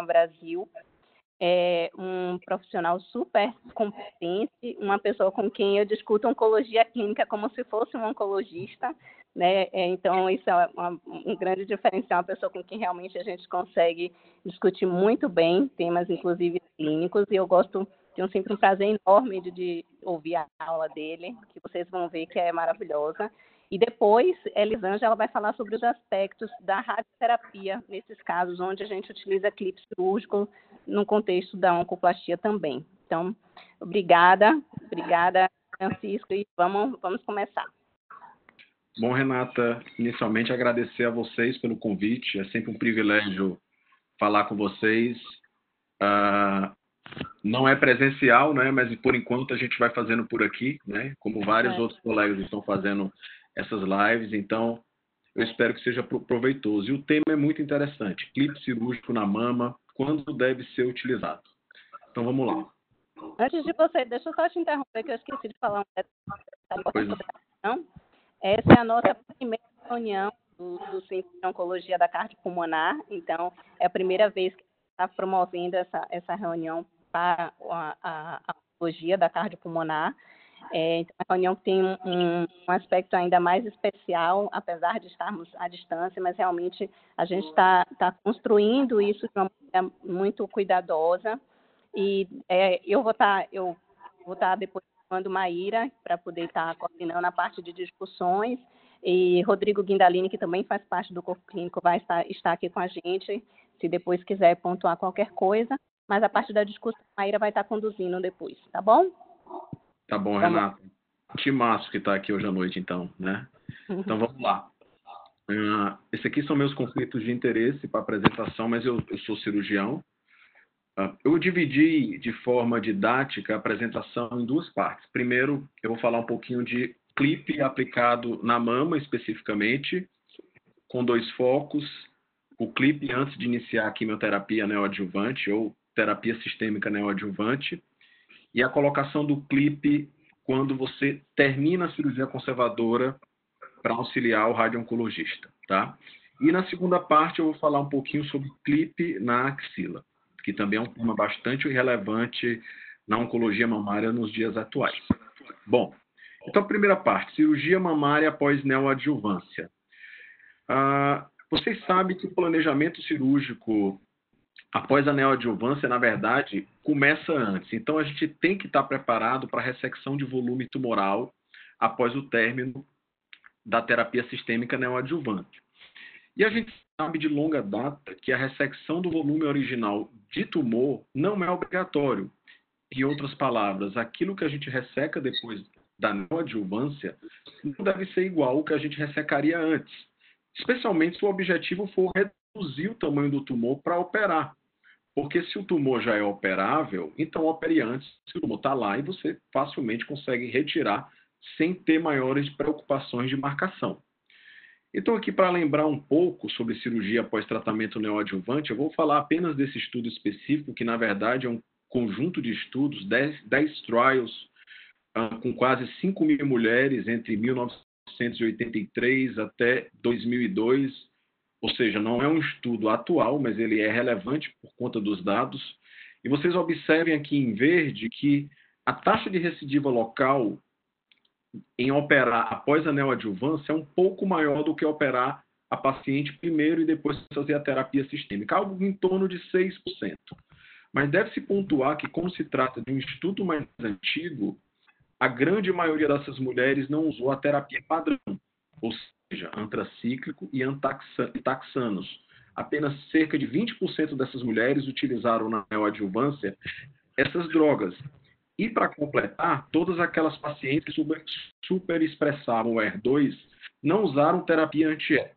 Brasil. É um profissional super competente, uma pessoa com quem eu discuto oncologia clínica como se fosse um oncologista, né? Então, isso é um grande diferencial, uma pessoa com quem realmente a gente consegue discutir muito bem temas, inclusive clínicos, e eu tenho sempre um prazer enorme de ouvir a aula dele, que vocês vão ver que é maravilhosa. E depois, Elisângela vai falar sobre os aspectos da radioterapia, nesses casos onde a gente utiliza clipe cirúrgico no contexto da oncoplastia também. Então, obrigada, Francisco, e vamos começar. Bom, Renata, inicialmente agradecer a vocês pelo convite, é sempre um privilégio falar com vocês. Não é presencial, né, mas por enquanto a gente vai fazendo por aqui, né, como vários outros colegas estão fazendo essas lives, então eu espero que seja proveitoso. E o tema é muito interessante, clipe cirúrgico na mama, quando deve ser utilizado. Então vamos lá. Antes de você, deixa eu só te interromper, que eu esqueci de falar um detalhe sobre a reunião. Essa é a nossa primeira reunião do Centro de Oncologia da Cardiopulmonar, então é a primeira vez que está promovendo essa reunião para a oncologia da cardiopulmonar. Então, a reunião tem um aspecto ainda mais especial, apesar de estarmos à distância, mas realmente a gente está construindo isso de uma maneira muito cuidadosa. E eu vou estar depois chamando Maíra para poder estar coordenando a parte de discussões, e Rodrigo Guindalini, que também faz parte do corpo clínico, vai estar aqui com a gente, se depois quiser pontuar qualquer coisa, mas a parte da discussão a Maíra vai estar conduzindo depois, tá bom? Tá bom, Renata. Timaço que está aqui hoje à noite, então, né? Então, vamos lá. Esses aqui são meus conflitos de interesse para apresentação, mas eu sou cirurgião. Eu dividi de forma didática a apresentação em duas partes. Primeiro, eu vou falar um pouquinho de clipe aplicado na mama, especificamente, com 2 focos. O clipe antes de iniciar a quimioterapia neoadjuvante ou terapia sistêmica neoadjuvante, e a colocação do clipe quando você termina a cirurgia conservadora para auxiliar o radio-oncologista, tá? E na segunda parte eu vou falar um pouquinho sobre clipe na axila, que também é um tema bastante relevante na oncologia mamária nos dias atuais. Bom, então a primeira parte, cirurgia mamária após neoadjuvância. Vocês sabem que o planejamento cirúrgico após a neoadjuvância, na verdade, começa antes. Então, a gente tem que estar preparado para a ressecção de volume tumoral após o término da terapia sistêmica neoadjuvante. E a gente sabe de longa data que a ressecção do volume original de tumor não é obrigatório. Em outras palavras, aquilo que a gente resseca depois da neoadjuvância não deve ser igual ao que a gente ressecaria antes, especialmente se o objetivo for reduzir o tamanho do tumor para operar. Porque se o tumor já é operável, então opere antes, se o tumor está lá e você facilmente consegue retirar sem ter maiores preocupações de marcação. Então aqui para lembrar um pouco sobre cirurgia após tratamento neoadjuvante, eu vou falar apenas desse estudo específico, que na verdade é um conjunto de estudos, 10 trials, com quase 5.000 mulheres entre 1983 até 2002, ou seja, não é um estudo atual, mas ele é relevante por conta dos dados. E vocês observem aqui em verde que a taxa de recidiva local em operar após a neoadjuvância é um pouco maior do que operar a paciente primeiro e depois fazer a terapia sistêmica, algo em torno de 6%. Mas deve-se pontuar que, como se trata de um estudo mais antigo, a grande maioria dessas mulheres não usou a terapia padrão, ou seja, antracíclico e taxanos. Apenas cerca de 20% dessas mulheres utilizaram na neoadjuvância essas drogas. E, para completar, todas aquelas pacientes que superexpressavam o ER2 não usaram terapia anti-E.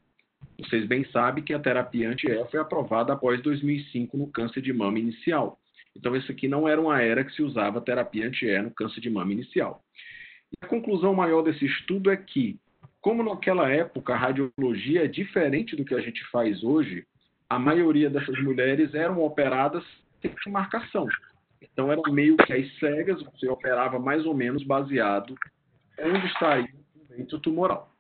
Vocês bem sabem que a terapia anti-E foi aprovada após 2005 no câncer de mama inicial. Então, essa aqui não era uma era que se usava terapia anti-E no câncer de mama inicial. E a conclusão maior desse estudo é que, como naquela época a radiologia é diferente do que a gente faz hoje, a maioria dessas mulheres eram operadas sem marcação. Então, era meio que às cegas, você operava mais ou menos baseado onde estaria o leito tumoral.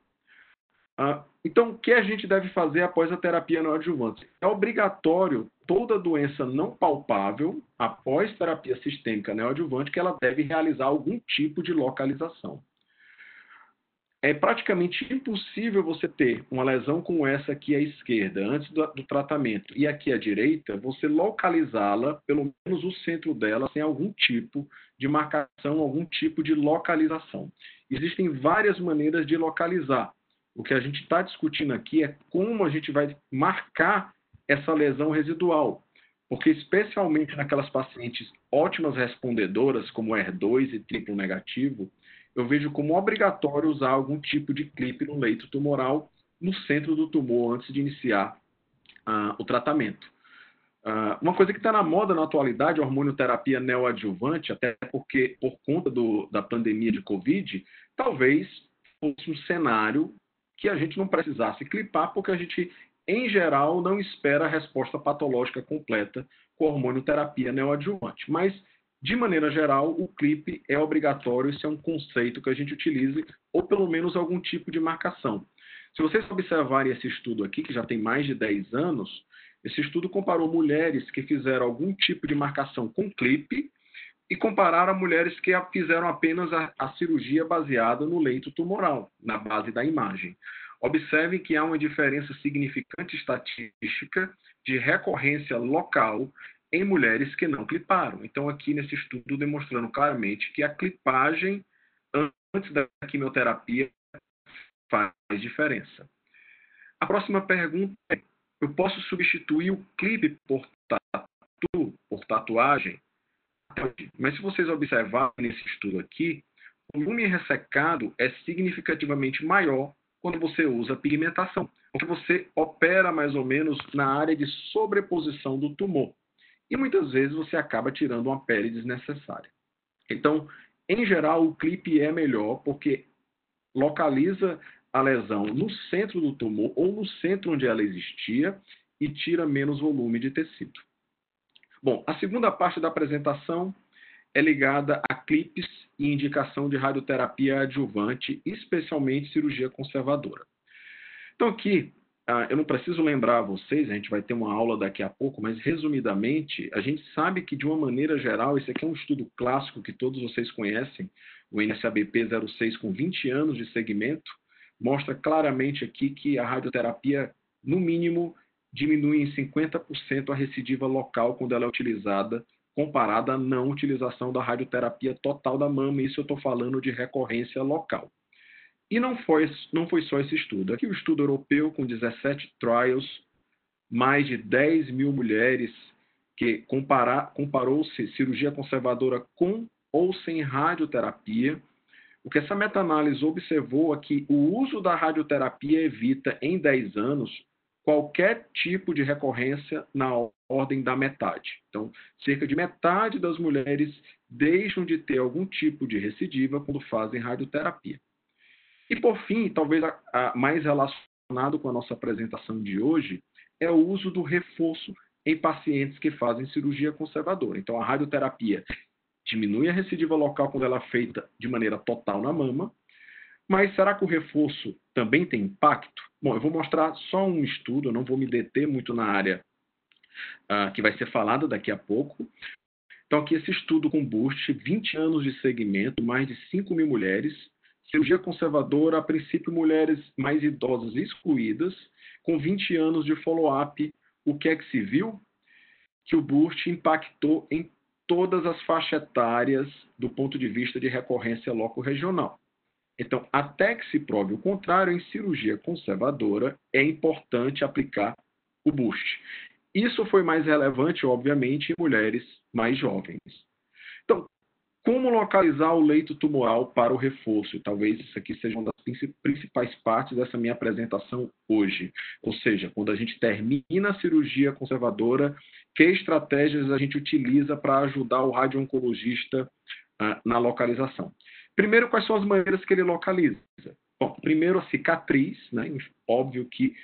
Então, o que a gente deve fazer após a terapia neoadjuvante? É obrigatório toda doença não palpável, após terapia sistêmica neoadjuvante, que ela deve realizar algum tipo de localização. É praticamente impossível você ter uma lesão como essa aqui à esquerda, antes do tratamento, e aqui à direita, você localizá-la, pelo menos o centro dela, sem algum tipo de marcação, algum tipo de localização. Existem várias maneiras de localizar. O que a gente está discutindo aqui é como a gente vai marcar essa lesão residual. Porque, especialmente naquelas pacientes ótimas respondedoras, como HER2 e triplo negativo, eu vejo como obrigatório usar algum tipo de clipe no leito tumoral, no centro do tumor, antes de iniciar o tratamento. Uma coisa que está na moda na atualidade, a hormonioterapia neoadjuvante, até porque, por conta da pandemia de Covid, talvez fosse um cenário que a gente não precisasse clipar, porque a gente, em geral, não espera a resposta patológica completa com a hormonioterapia neoadjuvante. Mas, de maneira geral, o clipe é obrigatório, isso é um conceito que a gente utilize, ou pelo menos algum tipo de marcação. Se vocês observarem esse estudo aqui, que já tem mais de 10 anos, esse estudo comparou mulheres que fizeram algum tipo de marcação com clipe e compararam a mulheres que fizeram apenas a cirurgia baseada no leito tumoral, na base da imagem. Observem que há uma diferença significante estatística de recorrência local em mulheres que não cliparam. Então, aqui nesse estudo, demonstrando claramente que a clipagem antes da quimioterapia faz diferença. A próxima pergunta é: eu posso substituir o clipe por tatuagem? Mas se vocês observarem nesse estudo aqui, o volume ressecado é significativamente maior quando você usa pigmentação, porque você opera mais ou menos na área de sobreposição do tumor. E muitas vezes você acaba tirando uma pele desnecessária. Então, em geral, o clipe é melhor porque localiza a lesão no centro do tumor ou no centro onde ela existia e tira menos volume de tecido. Bom, a segunda parte da apresentação é ligada a clipes e indicação de radioterapia adjuvante, especialmente cirurgia conservadora. Então aqui, eu não preciso lembrar a vocês, a gente vai ter uma aula daqui a pouco, mas resumidamente, a gente sabe que de uma maneira geral, esse aqui é um estudo clássico que todos vocês conhecem, o NSABP 06 com 20 anos de segmento, mostra claramente aqui que a radioterapia, no mínimo, diminui em 50% a recidiva local quando ela é utilizada, comparada à não utilização da radioterapia total da mama. Isso eu estou falando de recorrência local. E não foi só esse estudo. Aqui o estudo europeu com 17 trials, mais de 10 mil mulheres, que comparou-se cirurgia conservadora com ou sem radioterapia. O que essa meta-análise observou é que o uso da radioterapia evita, em 10 anos, qualquer tipo de recorrência na ordem da metade. Então, cerca de metade das mulheres deixam de ter algum tipo de recidiva quando fazem radioterapia. E, por fim, talvez mais relacionado com a nossa apresentação de hoje, é o uso do reforço em pacientes que fazem cirurgia conservadora. Então, a radioterapia diminui a recidiva local quando ela é feita de maneira total na mama, mas será que o reforço também tem impacto? Bom, eu vou mostrar só um estudo, eu não vou me deter muito na área que vai ser falada daqui a pouco. Então, aqui esse estudo com Boost, 20 anos de segmento, mais de 5 mil mulheres, cirurgia conservadora, a princípio mulheres mais idosas excluídas, com 20 anos de follow-up. O que é que se viu? Que o Boost impactou em todas as faixas etárias do ponto de vista de recorrência loco-regional. Então, até que se prove o contrário, em cirurgia conservadora, é importante aplicar o Boost. Isso foi mais relevante, obviamente, em mulheres mais jovens. Então, como localizar o leito tumoral para o reforço? Talvez isso aqui seja uma das principais partes dessa minha apresentação hoje. Ou seja, quando a gente termina a cirurgia conservadora, que estratégias a gente utiliza para ajudar o radio-oncologista na localização? Primeiro, quais são as maneiras que ele localiza? Bom, primeiro, a cicatriz, né? Óbvio que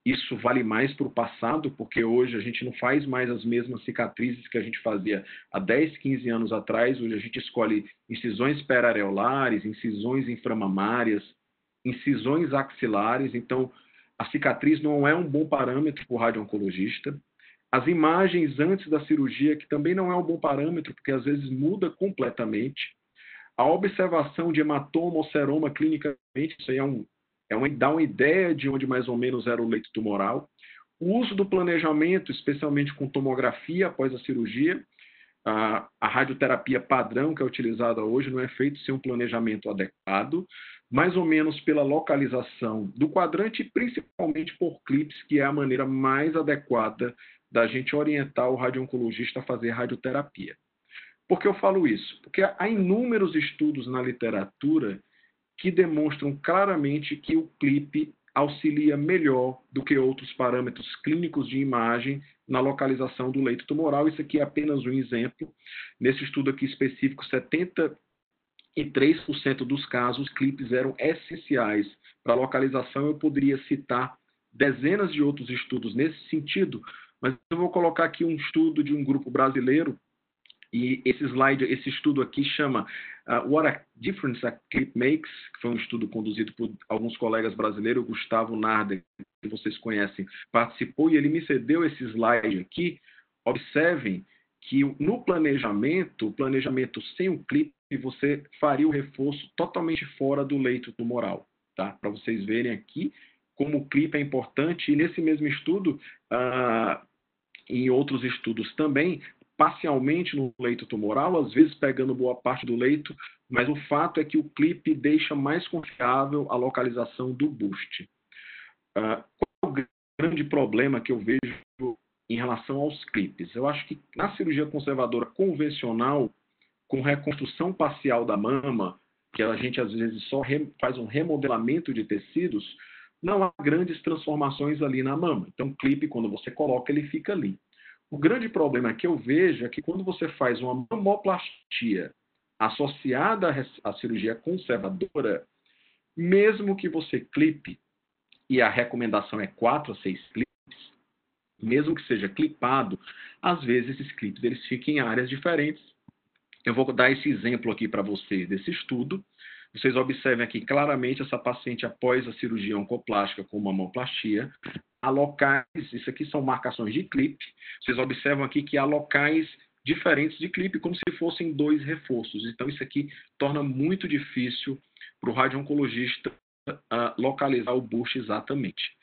isso vale mais para o passado, porque hoje a gente não faz mais as mesmas cicatrizes que a gente fazia há 10, 15 anos atrás. Hoje a gente escolhe incisões periareolares, incisões inframamárias, incisões axilares, então a cicatriz não é um bom parâmetro para o radio-oncologista. As imagens antes da cirurgia, que também não é um bom parâmetro, porque às vezes muda completamente. A observação de hematoma ou seroma clinicamente, isso aí dá uma ideia de onde mais ou menos era o leito tumoral. O uso do planejamento, especialmente com tomografia após a cirurgia. A radioterapia padrão que é utilizada hoje não é feita sem um planejamento adequado, mais ou menos pela localização do quadrante e principalmente por clipes, que é a maneira mais adequada da gente orientar o radio-oncologista a fazer radioterapia. Por que eu falo isso? Porque há inúmeros estudos na literatura que demonstram claramente que o clipe auxilia melhor do que outros parâmetros clínicos de imagem na localização do leito tumoral. Isso aqui é apenas um exemplo. Nesse estudo aqui específico, 73% dos casos, clipes eram essenciais para a localização. Eu poderia citar dezenas de outros estudos nesse sentido, mas eu vou colocar aqui um estudo de um grupo brasileiro. E esse estudo aqui chama What a Difference a Clip Makes, que foi um estudo conduzido por alguns colegas brasileiros. O Gustavo Narder, que vocês conhecem, participou, e ele me cedeu esse slide aqui. Observem que no planejamento, o planejamento sem o clipe, você faria o reforço totalmente fora do leito tumoral, tá? Para vocês verem aqui como o clipe é importante. E nesse mesmo estudo, em outros estudos também, parcialmente no leito tumoral, às vezes pegando boa parte do leito, mas o fato é que o clipe deixa mais confiável a localização do boost. Qual é o grande problema que eu vejo em relação aos clipes? Eu acho que na cirurgia conservadora convencional, com reconstrução parcial da mama, que a gente às vezes só faz um remodelamento de tecidos, não há grandes transformações ali na mama. Então o clipe, quando você coloca, ele fica ali. O grande problema que eu vejo é que quando você faz uma mamoplastia associada à cirurgia conservadora, mesmo que você clipe, e a recomendação é 4 a 6 clipes, mesmo que seja clipado, às vezes esses clipes eles ficam em áreas diferentes. Eu vou dar esse exemplo aqui para vocês desse estudo. Vocês observem aqui claramente essa paciente após a cirurgia oncoplástica com mamoplastia. Há locais, isso aqui são marcações de clipe. Vocês observam aqui que há locais diferentes de clipe, como se fossem 2 reforços. Então, isso aqui torna muito difícil para o radio-oncologista localizar o boost exatamente.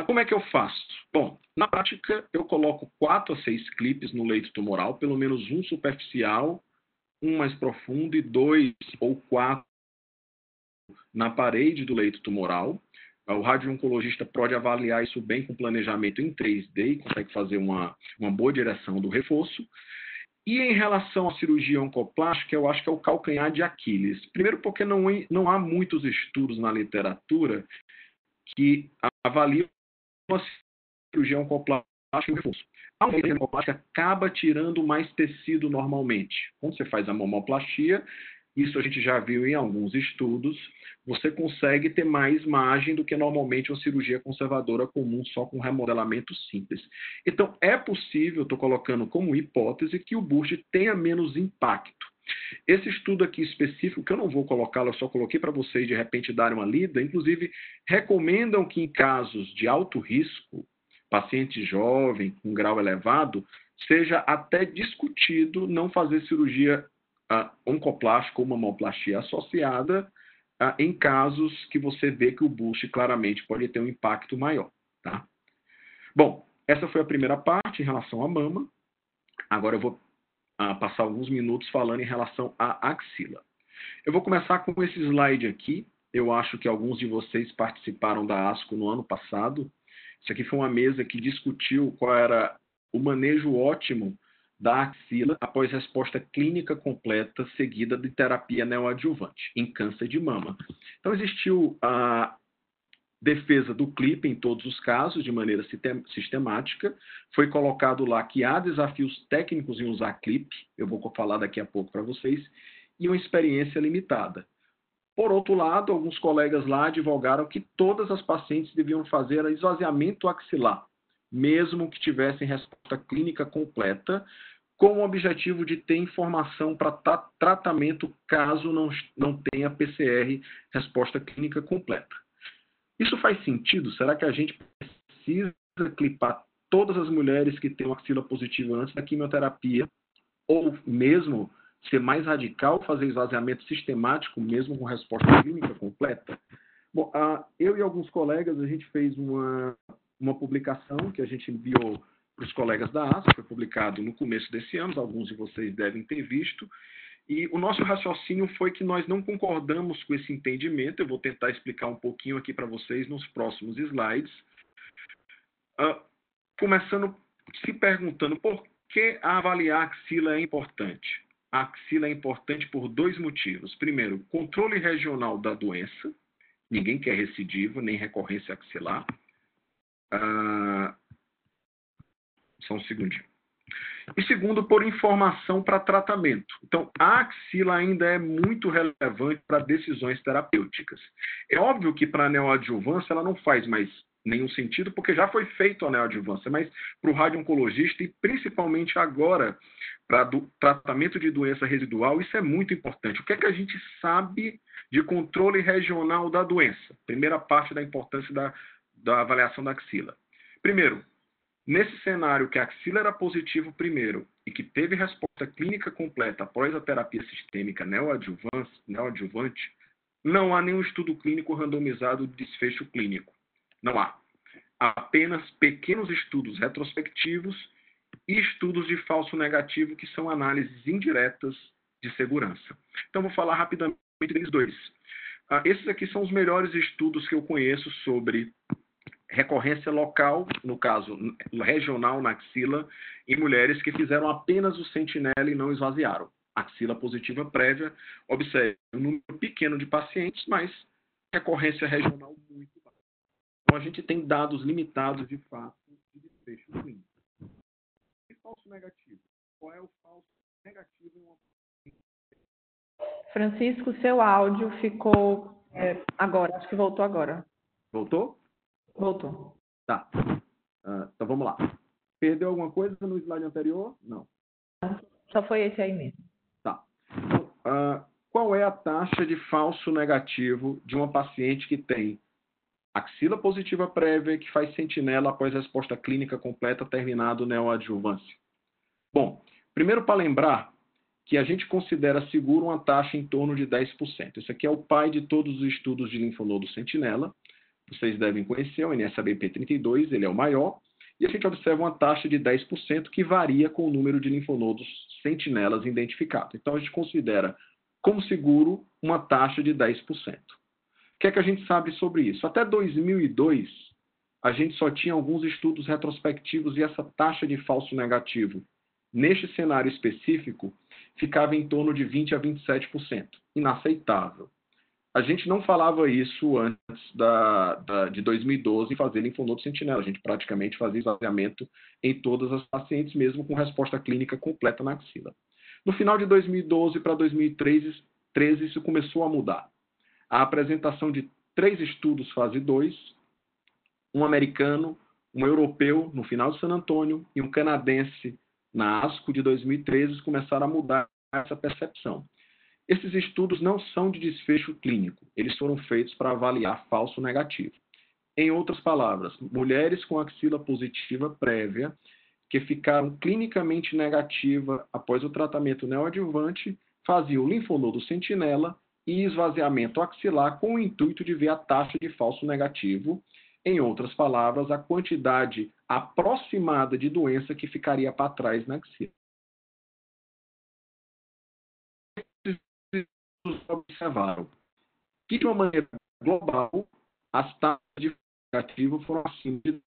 Como é que eu faço? Bom, na prática, eu coloco 4 a 6 clipes no leito tumoral, pelo menos um superficial, um mais profundo e 2 ou 4 na parede do leito tumoral. O radio-oncologista pode avaliar isso bem com planejamento em 3D e consegue fazer uma boa direção do reforço. E em relação à cirurgia oncoplástica, eu acho que é o calcanhar de Aquiles. Primeiro porque não há muitos estudos na literatura que avaliam a cirurgia oncoplástica e o reforço. A cirurgia oncoplástica acaba tirando mais tecido normalmente. Quando você faz a mamoplastia, isso a gente já viu em alguns estudos, você consegue ter mais margem do que normalmente uma cirurgia conservadora comum, só com remodelamento simples. Então, é possível, estou colocando como hipótese, que o boost tenha menos impacto. Esse estudo aqui específico, que eu não vou colocá-lo, eu só coloquei para vocês de repente darem uma lida, inclusive recomendam que em casos de alto risco, paciente jovem, com grau elevado, seja até discutido não fazer cirurgia oncoplástica ou mamoplastia associada em casos que você vê que o boost claramente pode ter um impacto maior. Tá? Bom, essa foi a primeira parte em relação à mama. Agora eu vou passar alguns minutos falando em relação à axila. Eu vou começar com esse slide aqui. Eu acho que alguns de vocês participaram da ASCO no ano passado. Isso aqui foi uma mesa que discutiu qual era o manejo ótimo da axila após resposta clínica completa seguida de terapia neoadjuvante em câncer de mama. Então, existiu a defesa do clipe em todos os casos, de maneira sistemática. Foi colocado lá que há desafios técnicos em usar clipe, eu vou falar daqui a pouco para vocês, e uma experiência limitada. Por outro lado, alguns colegas lá advogaram que todas as pacientes deviam fazer esvaziamento axilar, mesmo que tivessem resposta clínica completa, com o objetivo de ter informação para tratamento caso não tenha PCR, resposta clínica completa. Isso faz sentido? Será que a gente precisa clipar todas as mulheres que têm uma axila positiva antes da quimioterapia? Ou mesmo ser mais radical, fazer esvaziamento sistemático, mesmo com resposta clínica completa? Bom, eu e alguns colegas, a gente fez uma publicação que a gente enviou para os colegas da ASCO, foi publicado no começo desse ano, alguns de vocês devem ter visto, e o nosso raciocínio foi que nós não concordamos com esse entendimento. Eu vou tentar explicar um pouquinho aqui para vocês nos próximos slides. Começando se perguntando por que avaliar a axila é importante. A axila é importante por dois motivos. Primeiro, controle regional da doença. Ninguém quer recidiva, nem recorrência axilar. Só um segundinho. E segundo, por informação para tratamento. Então, a axila ainda é muito relevante para decisões terapêuticas. É óbvio que para a neoadjuvância ela não faz mais nenhum sentido, porque já foi feito a neoadjuvância, mas para o radio-oncologista e principalmente agora para tratamento de doença residual, isso é muito importante. O que é que a gente sabe de controle regional da doença? Primeira parte da importância da avaliação da axila. Primeiro, nesse cenário que a axila era positivo primeiro e que teve resposta clínica completa após a terapia sistêmica neoadjuvante, não há nenhum estudo clínico randomizado de desfecho clínico. Não há. Há apenas pequenos estudos retrospectivos e estudos de falso negativo, que são análises indiretas de segurança. Então, vou falar rapidamente deles dois. Esses aqui são os melhores estudos que eu conheço sobre recorrência local, no caso regional na axila, em mulheres que fizeram apenas o sentinela e não esvaziaram. Axila positiva prévia, observe um número pequeno de pacientes, mas recorrência regional muito baixa. Então, a gente tem dados limitados, de fato, de desfecho clínico. E falso negativo? Qual é o falso negativo em uma... Francisco, seu áudio ficou agora, acho que voltou agora. Voltou? Voltou. Tá. Então vamos lá. Perdeu alguma coisa no slide anterior? Não. Só foi esse aí mesmo. Tá. Então, qual é a taxa de falso negativo de uma paciente que tem axila positiva prévia que faz sentinela após resposta clínica completa terminado neoadjuvância? Bom, primeiro para lembrar que a gente considera seguro uma taxa em torno de 10%. Esse aqui é o pai de todos os estudos de linfonodo sentinela. Vocês devem conhecer o NSABP32, ele é o maior, e a gente observa uma taxa de 10% que varia com o número de linfonodos sentinelas identificados. Então, a gente considera como seguro uma taxa de 10%. O que é que a gente sabe sobre isso? Até 2002, a gente só tinha alguns estudos retrospectivos e essa taxa de falso negativo, neste cenário específico, ficava em torno de 20% a 27%. Inaceitável. A gente não falava isso antes de 2012 fazer linfonodo sentinela. A gente praticamente fazia esvaziamento em todas as pacientes, mesmo com resposta clínica completa na axila. No final de 2012 para 2013, isso começou a mudar. A apresentação de 3 estudos fase 2, um americano, um europeu no final de San Antônio e um canadense na ASCO de 2013 começaram a mudar essa percepção. Esses estudos não são de desfecho clínico, eles foram feitos para avaliar falso negativo. Em outras palavras, mulheres com axila positiva prévia que ficaram clinicamente negativa após o tratamento neoadjuvante faziam linfonodo sentinela e esvaziamento axilar com o intuito de ver a taxa de falso negativo, em outras palavras, a quantidade aproximada de doença que ficaria para trás na axila. Observaram que, de uma maneira global, as taxas de negativo foram acima de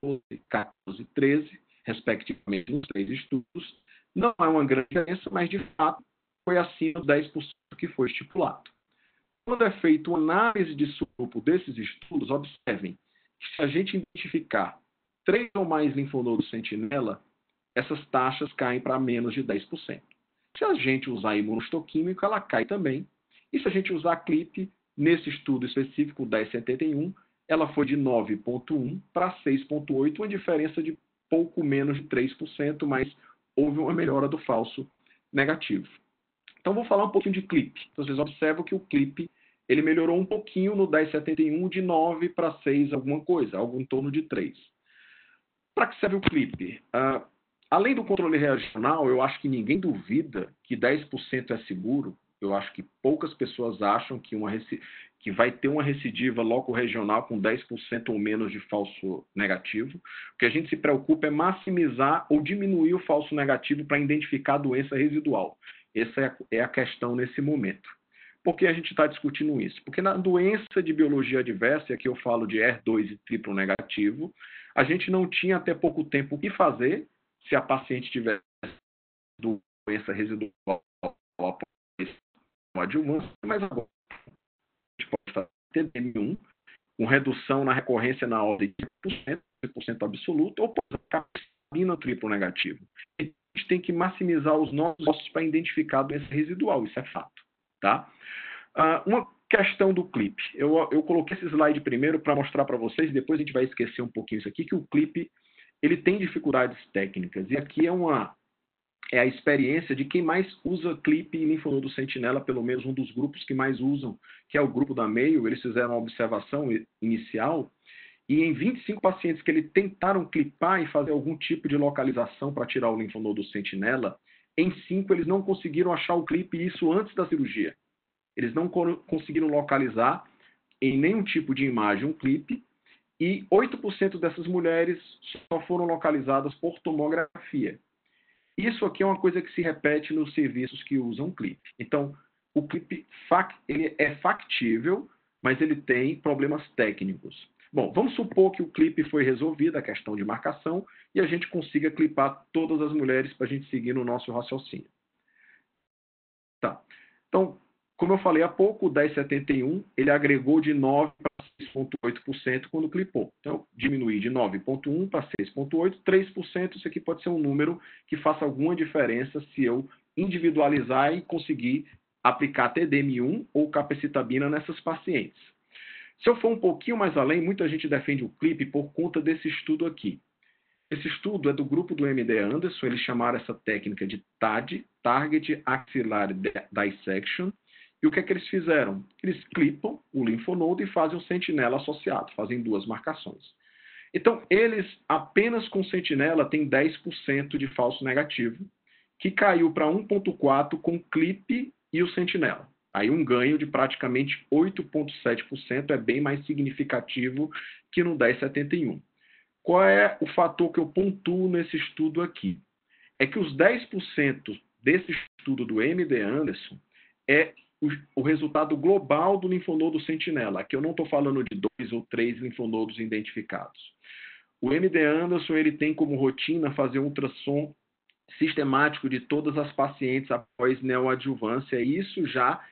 12, 14 e 13, respectivamente, nos 3 estudos. Não é uma grande diferença, mas, de fato, foi acima de 10% que foi estipulado. Quando é feita uma análise de subgrupo desses estudos, observem que, se a gente identificar 3 ou mais linfonodos sentinela, essas taxas caem para menos de 10%. Se a gente usar imunohistoquímico, ela cai também. E se a gente usar CLIP, nesse estudo específico, 1071, ela foi de 9,1 para 6,8, uma diferença de pouco menos de 3%, mas houve uma melhora do falso negativo. Então, vou falar um pouquinho de CLIP. Então, vocês observam que o CLIP ele melhorou um pouquinho no 1071, de 9 para 6 alguma coisa, algo em torno de 3. Para que serve o CLIP? Além do controle regional, eu acho que ninguém duvida que 10% é seguro. Eu acho que poucas pessoas acham que vai ter uma recidiva loco-regional com 10% ou menos de falso negativo. O que a gente se preocupa é maximizar ou diminuir o falso negativo para identificar a doença residual. Essa é a questão nesse momento. Por que a gente está discutindo isso? Porque na doença de biologia adversa, e aqui eu falo de HER2 e triplo negativo, a gente não tinha até pouco tempo o que fazer se a paciente tivesse doença residual após o adjuvância, mas agora a gente pode fazer TDM1, com redução na recorrência na ordem de 10% absoluto, ou pode ficar no triplo negativo. A gente tem que maximizar os nossos ossos para identificar a doença residual, isso é fato. Tá? Uma questão do CLIP. Eu coloquei esse slide primeiro para mostrar para vocês, depois a gente vai esquecer um pouquinho isso aqui, que o CLIP ele tem dificuldades técnicas. E aqui é a experiência de quem mais usa CLIP e linfonodo sentinela, pelo menos um dos grupos que mais usam, que é o grupo da Mayo. Eles fizeram uma observação inicial e em 25 pacientes que eles tentaram clipar e fazer algum tipo de localização para tirar o linfonodo sentinela, em 5 eles não conseguiram achar o CLIP, e isso antes da cirurgia. Eles não conseguiram localizar em nenhum tipo de imagem um CLIP, e 8% dessas mulheres só foram localizadas por tomografia. Isso aqui é uma coisa que se repete nos serviços que usam CLIP. Então, o CLIP ele é factível, mas ele tem problemas técnicos. Bom, vamos supor que o CLIP foi resolvido, a questão de marcação, e a gente consiga clipar todas as mulheres para a gente seguir no nosso raciocínio. Tá. Então, como eu falei há pouco, o 1071 ele agregou de 9 para 6,8% quando clipou. Então, diminuir de 9,1 para 6,8%, 3%, isso aqui pode ser um número que faça alguma diferença se eu individualizar e conseguir aplicar TDM1 ou capecitabina nessas pacientes. Se eu for um pouquinho mais além, muita gente defende o CLIP por conta desse estudo aqui. Esse estudo é do grupo do MD Anderson, eles chamaram essa técnica de TAD, Target Axillary Dissection. E o que é que eles fizeram? Eles clipam o linfonodo e fazem o sentinela associado, fazem 2 marcações. Então, eles apenas com sentinela têm 10% de falso negativo, que caiu para 1,4% com clip e o sentinela. Aí um ganho de praticamente 8,7% é bem mais significativo que no 1071. Qual é o fator que eu pontuo nesse estudo aqui? É que os 10% desse estudo do MD Anderson é o resultado global do linfonodo sentinela. Aqui eu não estou falando de 2 ou 3 linfonodos identificados. O MD Anderson ele tem como rotina fazer um ultrassom sistemático de todas as pacientes após neoadjuvância, e isso já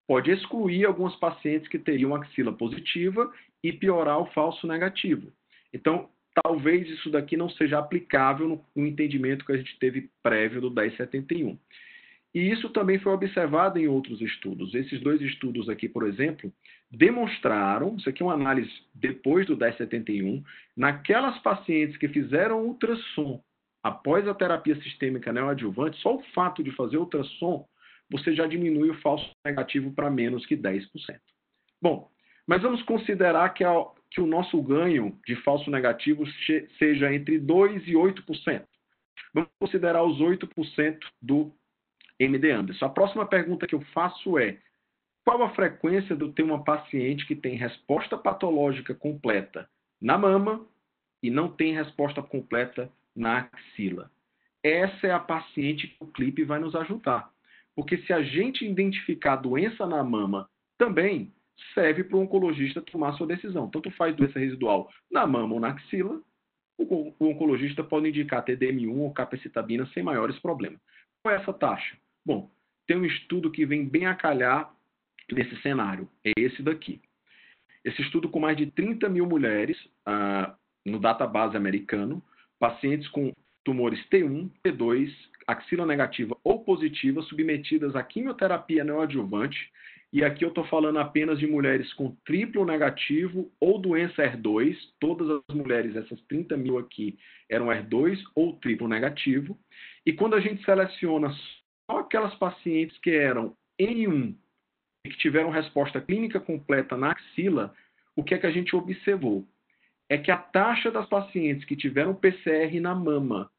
pode excluir algumas pacientes que teriam axila positiva e piorar o falso negativo. Então, talvez isso daqui não seja aplicável no entendimento que a gente teve prévio do 1071. E isso também foi observado em outros estudos. Esses 2 estudos aqui, por exemplo, demonstraram, isso aqui é uma análise depois do 1071, naquelas pacientes que fizeram ultrassom após a terapia sistêmica neoadjuvante, só o fato de fazer ultrassom, você já diminui o falso negativo para menos que 10%. Bom, mas vamos considerar que o nosso ganho de falso negativo seja entre 2% e 8%. Vamos considerar os 8% do MD Anderson. A próxima pergunta que eu faço é: qual a frequência de eu ter uma paciente que tem resposta patológica completa na mama e não tem resposta completa na axila? Essa é a paciente que o CLIP vai nos ajudar. Porque se a gente identificar a doença na mama também, serve para o oncologista tomar sua decisão. Tanto faz doença residual na mama ou na axila, o oncologista pode indicar TDM1 ou capecitabina sem maiores problemas. Qual é essa taxa? Bom, tem um estudo que vem bem a calhar nesse cenário. É esse daqui. Esse estudo com mais de 30 mil mulheres no database americano, pacientes com tumores T1, T2, axila negativa ou positiva, submetidas à quimioterapia neoadjuvante, E aqui eu estou falando apenas de mulheres com triplo negativo ou doença HER2. Todas as mulheres, essas 30 mil aqui, eram HER2 ou triplo negativo. E quando a gente seleciona só aquelas pacientes que eram N1 e que tiveram resposta clínica completa na axila, o que é que a gente observou? É que a taxa das pacientes que tiveram PCR na mama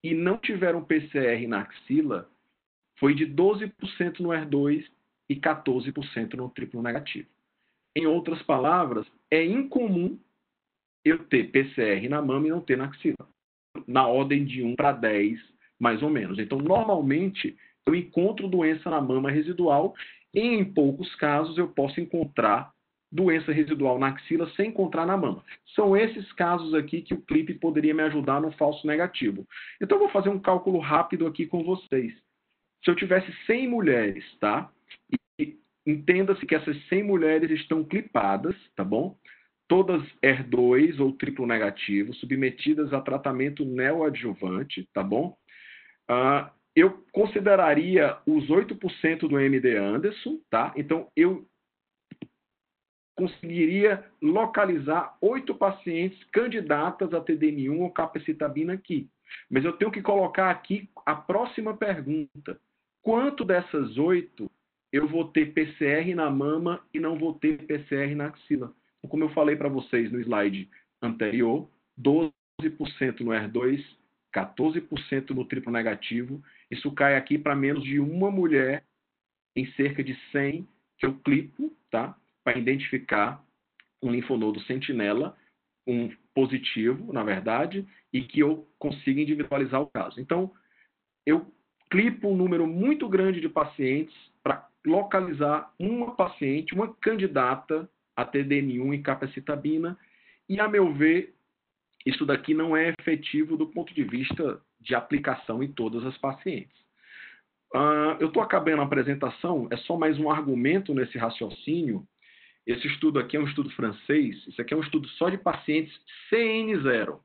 e não tiveram PCR na axila foi de 12% no HER2 e 14% no triplo negativo. Em outras palavras, é incomum eu ter PCR na mama e não ter na axila. Na ordem de 1 para 10, mais ou menos. Então, normalmente, eu encontro doença na mama residual e, em poucos casos, eu posso encontrar doença residual na axila sem encontrar na mama. São esses casos aqui que o clipe poderia me ajudar no falso negativo. Então, eu vou fazer um cálculo rápido aqui com vocês. Se eu tivesse 100 mulheres, tá? E entenda-se que essas 100 mulheres estão clipadas, tá bom? Todas HER2 ou triplo negativo, submetidas a tratamento neoadjuvante, tá bom? Eu consideraria os 8% do MD Anderson, tá? Então, eu conseguiria localizar 8 pacientes candidatas a TDM1 ou capecitabina aqui. Mas eu tenho que colocar aqui a próxima pergunta. Quanto dessas 8 eu vou ter PCR na mama e não vou ter PCR na axila? Como eu falei para vocês no slide anterior, 12% no HER2, 14% no triplo negativo. Isso cai aqui para menos de uma mulher em cerca de 100 que eu clipo, tá? Para identificar um linfonodo sentinela, um positivo, na verdade, e que eu consiga individualizar o caso. Então, eu clipo um número muito grande de pacientes para localizar uma paciente, uma candidata a TDM1 e capecitabina, e, a meu ver, isso daqui não é efetivo do ponto de vista de aplicação em todas as pacientes. Eu estou acabando a apresentação, é só mais um argumento nesse raciocínio. Esse estudo aqui é um estudo francês, isso aqui é um estudo só de pacientes CN0.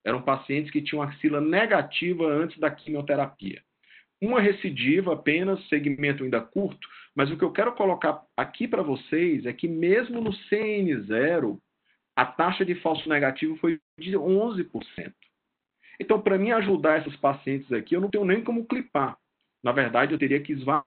Eram pacientes que tinham axila negativa antes da quimioterapia. Uma recidiva apenas, segmento ainda curto, mas o que eu quero colocar aqui para vocês é que mesmo no CN0, a taxa de falso negativo foi de 11%. Então, para mim ajudar esses pacientes aqui, eu não tenho nem como clipar. Na verdade, eu teria que esvaziar.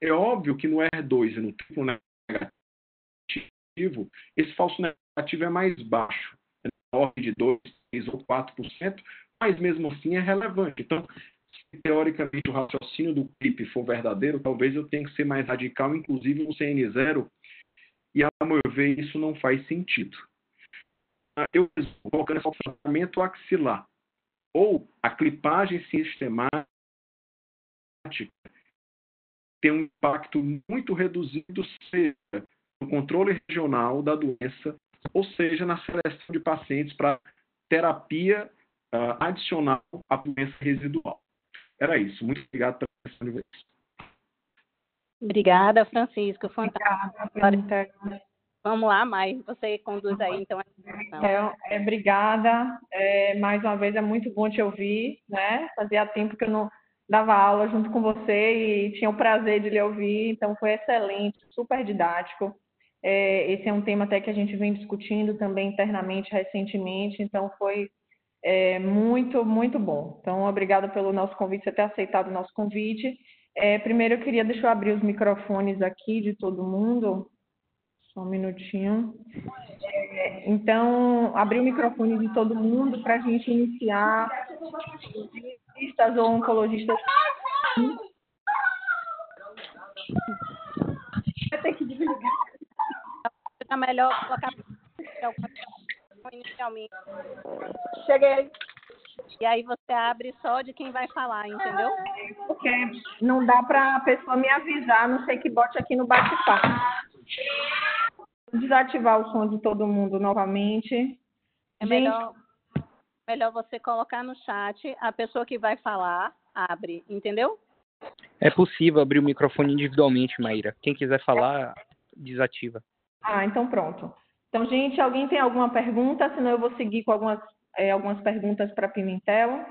É óbvio que no R2 e no triplo negativo, esse falso negativo é mais baixo, é na ordem de 2, 3 ou 4%, mas mesmo assim é relevante. Então, se teoricamente o raciocínio do clipe for verdadeiro, talvez eu tenha que ser mais radical, inclusive no CN0, e a meu ver isso não faz sentido. Eu estou colocando esse tratamento axilar, ou a clipagem sistemática tem um impacto muito reduzido, seja no controle regional da doença, ou seja, na seleção de pacientes para terapia adicional à doença residual. Era isso. Muito obrigado pela atenção de vocês. Obrigada, Francisco. Obrigada, Fantástico. Vamos lá, Mai, você conduz aí, então. Obrigada. Mais uma vez, é muito bom te ouvir, né? Fazia tempo que eu não dava aula junto com você e tinha o prazer de lhe ouvir, então foi excelente, super didático. Esse é um tema até que a gente vem discutindo também internamente recentemente, então foi muito, muito bom. Então, obrigada pelo nosso convite, você ter aceitado o nosso convite. Primeiro, deixa eu abrir os microfones aqui de todo mundo. Só um minutinho. Então, abrir o microfone de todo mundo para a gente iniciar. Oncologistas ou oncologistas. Vai ter que desligar. É melhor colocar inicialmente. Cheguei. E aí você abre só de quem vai falar, entendeu? Porque não dá para a pessoa me avisar, não sei que bote aqui no bate-papo. Desativar o som de todo mundo novamente. É melhor você colocar no chat, a pessoa que vai falar, abre, entendeu? É possível abrir o microfone individualmente, Maíra. Quem quiser falar, desativa. Então pronto. Então, gente, alguém tem alguma pergunta? Senão eu vou seguir com algumas perguntas para Pimentel.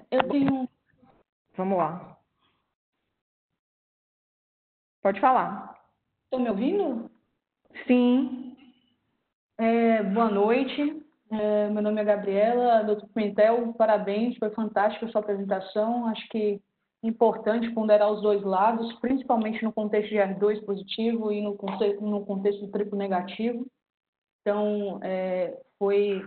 Eu tenho. Vamos lá. Pode falar. Estão me ouvindo? Sim. Boa noite. Meu nome é Gabriela, doutor Pimentel, parabéns, foi fantástica a sua apresentação. Acho que é importante ponderar os dois lados, principalmente no contexto de R2 positivo e no contexto do triplo negativo. Então, foi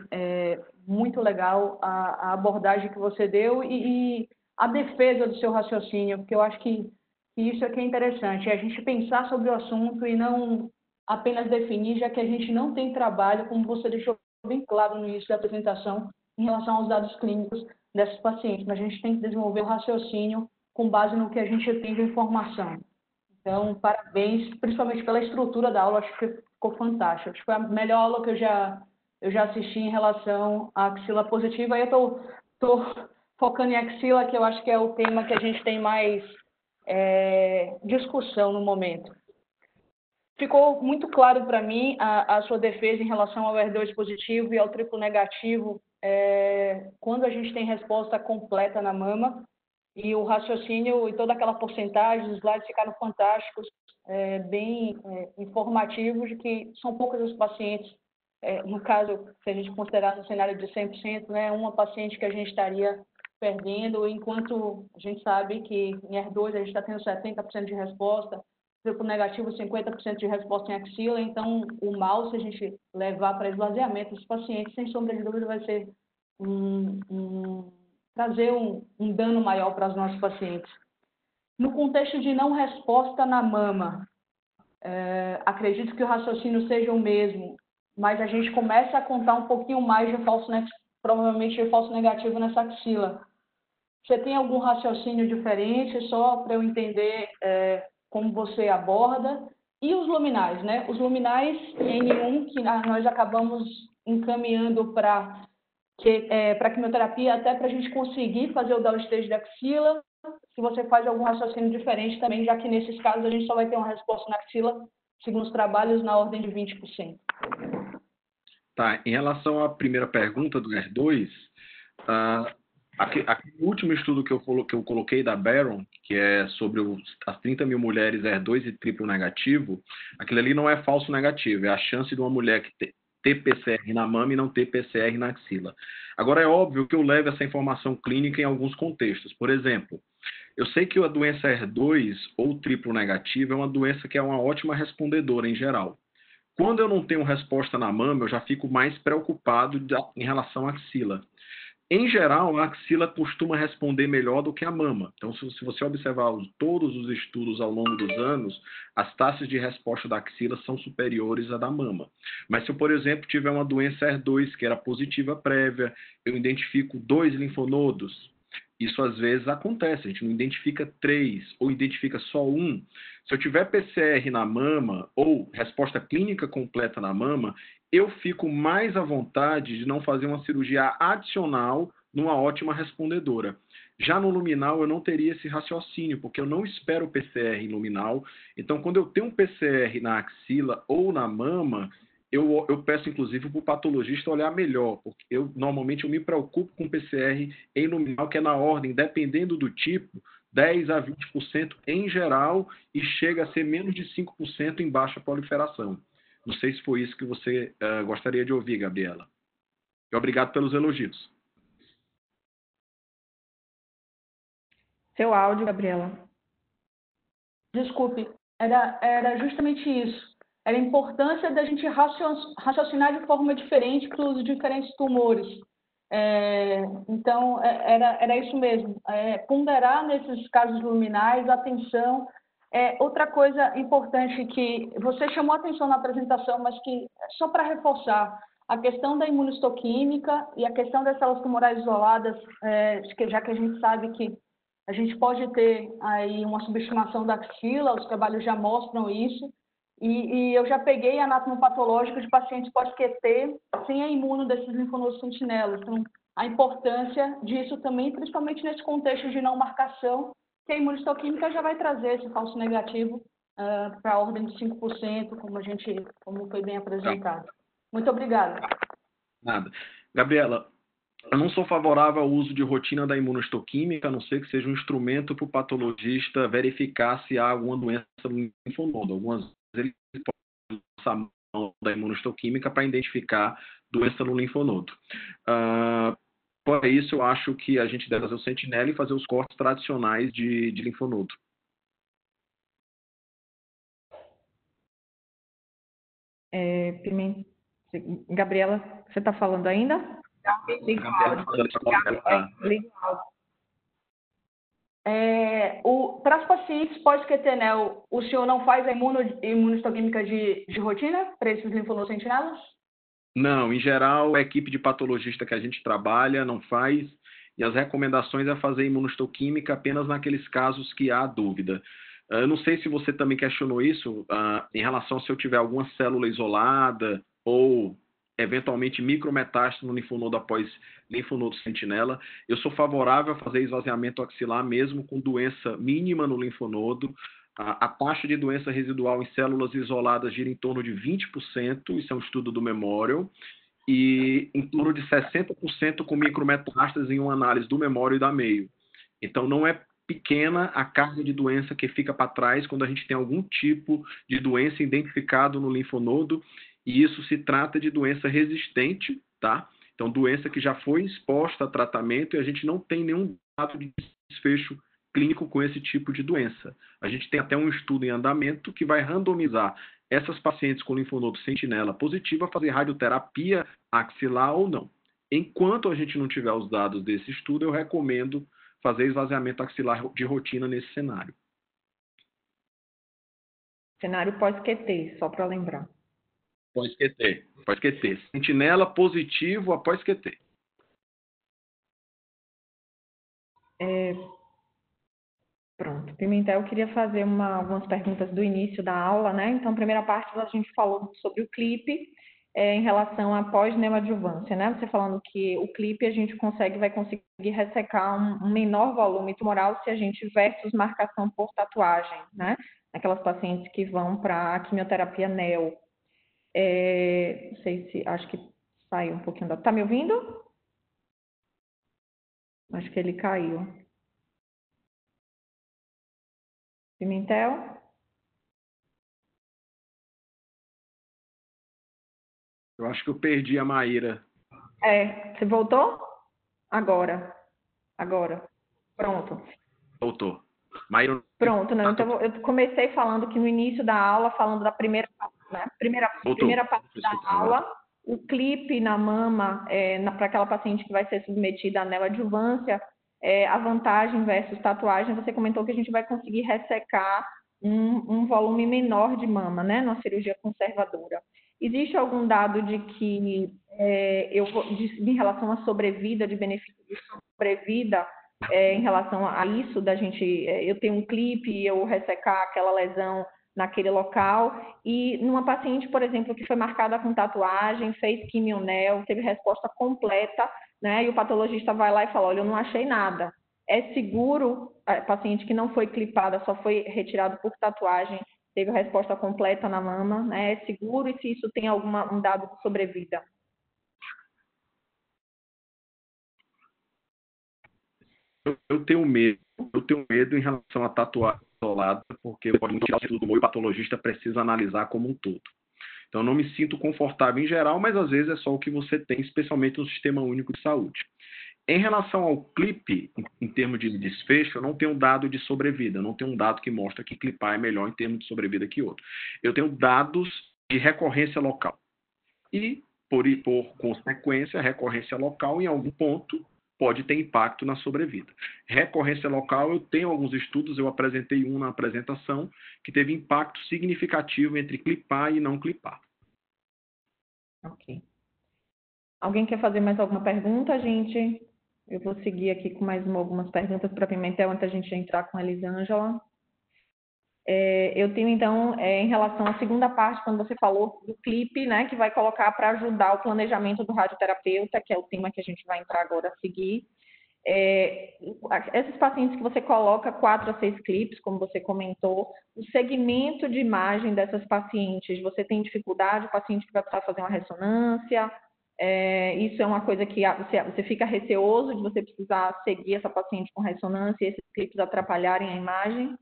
muito legal a abordagem que você deu e a defesa do seu raciocínio, porque eu acho que isso é que é interessante, é a gente pensar sobre o assunto e não apenas definir, já que a gente não tem trabalho, como você deixou bem claro no início da apresentação, em relação aos dados clínicos desses pacientes, mas a gente tem que desenvolver o raciocínio com base no que a gente tem de informação. Então, parabéns, principalmente pela estrutura da aula, acho que ficou fantástico. Acho que foi a melhor aula que eu já assisti em relação à axila positiva. Aí eu estou focando em axila, que eu acho que é o tema que a gente tem mais discussão no momento. Ficou muito claro para mim a sua defesa em relação ao R2 positivo e ao triplo negativo, quando a gente tem resposta completa na mama, e o raciocínio e toda aquela porcentagem, os slides ficaram fantásticos, bem informativos, de que são poucas as pacientes, no caso, se a gente considerar no cenário de 100%, né, uma paciente que a gente estaria perdendo, enquanto a gente sabe que em R2 a gente está tendo 70% de resposta, triplo negativo 50% de resposta em axila, então o mal, se a gente levar para esvaziamento dos pacientes, sem sombra de dúvida vai ser trazer um dano maior para os nossos pacientes. No contexto de não resposta na mama, acredito que o raciocínio seja o mesmo, mas a gente começa a contar um pouquinho mais de provavelmente de falso negativo nessa axila. Você tem algum raciocínio diferente, só para eu entender como você aborda? E os luminais, né? Os luminais N1, que nós acabamos encaminhando para quimioterapia, até para a gente conseguir fazer o downstage da axila, se você faz algum raciocínio diferente também, já que nesses casos a gente só vai ter uma resposta na axila, segundo os trabalhos, na ordem de 20%. Tá, em relação à primeira pergunta do R2, aquele último estudo que eu coloquei da Barron, que é sobre as 30 mil mulheres R2 e triplo negativo, aquilo ali não é falso negativo, é a chance de uma mulher que ter PCR na mama e não ter PCR na axila. Agora, é óbvio que eu levo essa informação clínica em alguns contextos. Por exemplo, eu sei que a doença R2 ou triplo negativo é uma doença que é uma ótima respondedora em geral. Quando eu não tenho resposta na mama, eu já fico mais preocupado em relação à axila. Em geral, a axila costuma responder melhor do que a mama. Então, se você observar todos os estudos ao longo dos anos, as taxas de resposta da axila são superiores à da mama. Mas se eu, por exemplo, tiver uma doença R2 que era positiva prévia, eu identifico 2 linfonodos. Isso às vezes acontece, a gente não identifica 3 ou identifica só 1. Se eu tiver PCR na mama ou resposta clínica completa na mama, eu fico mais à vontade de não fazer uma cirurgia adicional numa ótima respondedora. Já no luminal, eu não teria esse raciocínio, porque eu não espero o PCR em luminal. Então, quando eu tenho um PCR na axila ou na mama, eu peço, inclusive, para o patologista olhar melhor, porque normalmente eu me preocupo com PCR em luminal, que é na ordem, dependendo do tipo, 10 a 20% em geral, e chega a ser menos de 5% em baixa proliferação. Não sei se foi isso que você gostaria de ouvir, Gabriela. E obrigado pelos elogios. Seu áudio, Gabriela. Desculpe, era justamente isso. Era a importância da gente raciocinar de forma diferente para os diferentes tumores. Então, era isso mesmo. Ponderar nesses casos luminais, atenção. Outra coisa importante que você chamou a atenção na apresentação, mas que só para reforçar, a questão da imunistoquímica e a questão das células tumorais isoladas, já que a gente sabe que a gente pode ter aí uma subestimação da axila, os trabalhos já mostram isso, e eu já peguei anatomopatológico de pacientes pós-QT sem a imuno desses linfonodos sentinelas. Então, a importância disso também, principalmente nesse contexto de não marcação, que a imunistoquímica já vai trazer esse falso negativo para a ordem de 5%, como foi bem apresentado. Muito obrigada. Nada. Gabriela, Eu não sou favorável ao uso de rotina da imunohistoquímica, a não ser que seja um instrumento para o patologista verificar se há alguma doença no linfonodo. Algumas vezes ele pode usar a mão da imunohistoquímica para identificar doença no linfonodo. Por isso, eu acho que a gente deve fazer o sentinela e fazer os cortes tradicionais de linfonodo. Gabriela, você está falando ainda? Para os pacientes pós-QT, né, o senhor não faz a imunohistoquímica de rotina para esses linfonodos sentinelas? Não, em geral, a equipe de patologista que a gente trabalha não faz, e as recomendações é fazer imunohistoquímica apenas naqueles casos que há dúvida. Eu não sei se você também questionou isso, em relação a se eu tiver alguma célula isolada ou eventualmente micrometástase no linfonodo após linfonodo sentinela. Eu sou favorável a fazer esvaziamento axilar mesmo com doença mínima no linfonodo. A taxa de doença residual em células isoladas gira em torno de 20%, isso é um estudo do Memorial, e em torno de 60% com micrometástases em uma análise do Memorial e da Mayo. Então, não é pequena a carga de doença que fica para trás quando a gente tem algum tipo de doença identificado no linfonodo, e isso se trata de doença resistente, tá? Então, doença que já foi exposta a tratamento e a gente não tem nenhum dado de desfecho clínico com esse tipo de doença. A gente tem até um estudo em andamento que vai randomizar essas pacientes com linfonodo sentinela positiva a fazer radioterapia axilar ou não. Enquanto a gente não tiver os dados desse estudo, eu recomendo fazer esvaziamento axilar de rotina nesse cenário. Cenário pós-QT, só para lembrar. Pós-QT. Sentinela positivo após QT. Pronto. Pimentel, eu queria fazer algumas perguntas do início da aula, né? Então, a primeira parte a gente falou sobre o CLIP em relação à pós-neoadjuvância, né? Você falando que o CLIP a gente vai conseguir ressecar um menor volume tumoral se a gente versus marcação por tatuagem, né? Aquelas pacientes que vão para a quimioterapia neo. Não sei se, acho que saiu um pouquinho da... Tá me ouvindo? Acho que ele caiu. Pimentel? Eu acho que eu perdi a Maíra. Você voltou? Agora. Pronto. Voltou. Maíra... Pronto, não. Então, eu comecei falando que no início da aula, falando da primeira parte, né? Primeira parte da aula, o CLIP na mama, para aquela paciente que vai ser submetida à neoadjuvância, a vantagem versus tatuagem, você comentou que a gente vai conseguir ressecar um volume menor de mama, né? Numa cirurgia conservadora. Existe algum dado de que, em relação à sobrevida, de benefício de sobrevida, em relação a isso, da gente, eu tenho um CLIP e eu ressecar aquela lesão naquele local, e numa paciente, por exemplo, que foi marcada com tatuagem, fez quimionel, teve resposta completa, né, e o patologista vai lá e fala, olha, eu não achei nada. É seguro, a paciente que não foi clipada, só foi retirado por tatuagem, teve a resposta completa na mama, né, é seguro, e se isso tem um dado de sobrevida? Eu tenho medo em relação à tatuagem isolada, porque pode tirar tudo do meu e o patologista precisa analisar como um todo. Então, eu não me sinto confortável em geral, mas às vezes é só o que você tem, especialmente no Sistema Único de Saúde. Em relação ao CLIP, em termos de desfecho, eu não tenho dado de sobrevida, eu não tenho um dado que mostra que clipar é melhor em termos de sobrevida que outro. Eu tenho dados de recorrência local. E, por consequência, a recorrência local, em algum ponto, pode ter impacto na sobrevida. Recorrência local, eu tenho alguns estudos, eu apresentei um na apresentação, que teve impacto significativo entre clipar e não clipar. Ok. Alguém quer fazer mais alguma pergunta, gente? Eu vou seguir aqui com mais algumas perguntas para Pimentel, antes da gente entrar com a Elisângela. Eu tenho, então, em relação à segunda parte, quando você falou do CLIP, né, que vai colocar para ajudar o planejamento do radioterapeuta, que é o tema que a gente vai entrar agora a seguir. Esses pacientes que você coloca 4 a 6 clipes, como você comentou, o segmento de imagem dessas pacientes, você tem dificuldade, o paciente que vai precisar fazer uma ressonância, Isso é uma coisa que você fica receoso de você precisar seguir essa paciente com ressonância e esses clipes atrapalharem a imagem?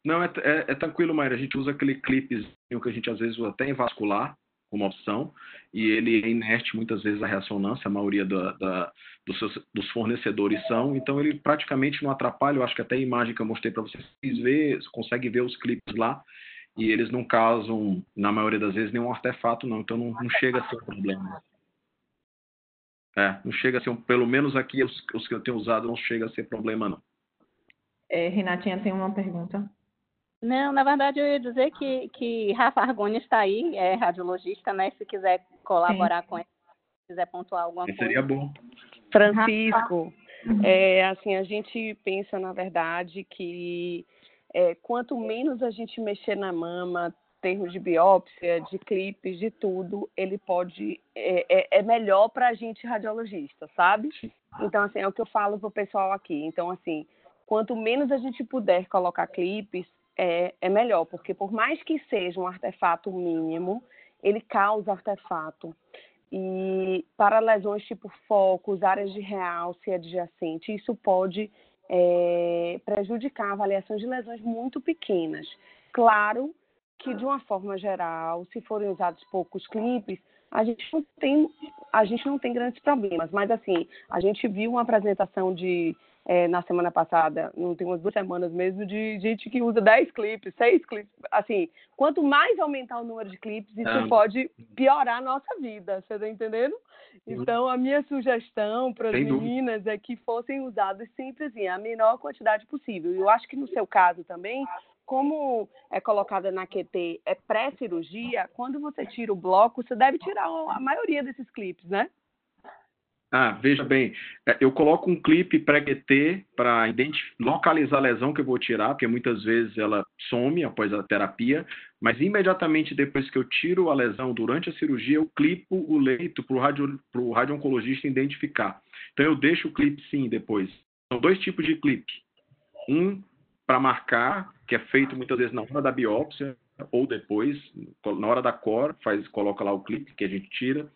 Não, é tranquilo, Mayra. A gente usa aquele clipezinho que a gente às vezes usa até em vascular, como opção, e ele é inerte muitas vezes à ressonância, a maioria dos fornecedores são, então ele praticamente não atrapalha. Eu acho que até a imagem que eu mostrei para vocês consegue ver os clipes lá, e eles não causam, na maioria das vezes, nenhum artefato, não. Então não chega a ser um problema. Não chega a ser, pelo menos aqui, os que eu tenho usado, não chega a ser problema, não. Renatinha tem uma pergunta. Não, na verdade eu ia dizer que Rafa Argoni está aí, é radiologista, né? Se quiser colaborar com ele, se quiser pontuar alguma coisa. Seria bom. Francisco, assim, a gente pensa, na verdade, que quanto menos a gente mexer na mama, termos de biópsia, de clipes, de tudo, ele pode, é melhor para a gente radiologista, sabe? Então, assim, é o que eu falo pro pessoal aqui. Então, assim, quanto menos a gente puder colocar clipes, é melhor, porque por mais que seja um artefato mínimo, ele causa artefato. E para lesões tipo focos, áreas de realce adjacente, isso pode prejudicar a avaliação de lesões muito pequenas. Claro que, de uma forma geral, se forem usados poucos clipes, a gente não tem grandes problemas. Mas, assim, a gente viu uma apresentação na semana passada, não tem umas 2 semanas mesmo, de gente que usa 10 clipes, 6 clipes. Assim, quanto mais aumentar o número de clipes, isso pode piorar a nossa vida, você está entendendo? Então, a minha sugestão para as meninas é que fossem usados sempre assim, a menor quantidade possível. E eu acho que no seu caso também, como é colocada na QT, é pré-cirurgia, quando você tira o bloco, você deve tirar a maioria desses clipes, né? Veja bem, eu coloco um clipe pré-QT para localizar a lesão que eu vou tirar, porque muitas vezes ela some após a terapia, mas imediatamente depois que eu tiro a lesão durante a cirurgia, eu clipo o leito para o radio-oncologista identificar. Então eu deixo o clipe sim depois. São 2 tipos de clipe. Um para marcar, que é feito muitas vezes na hora da biópsia, ou depois, na hora da cor, coloca lá o clipe que a gente tira,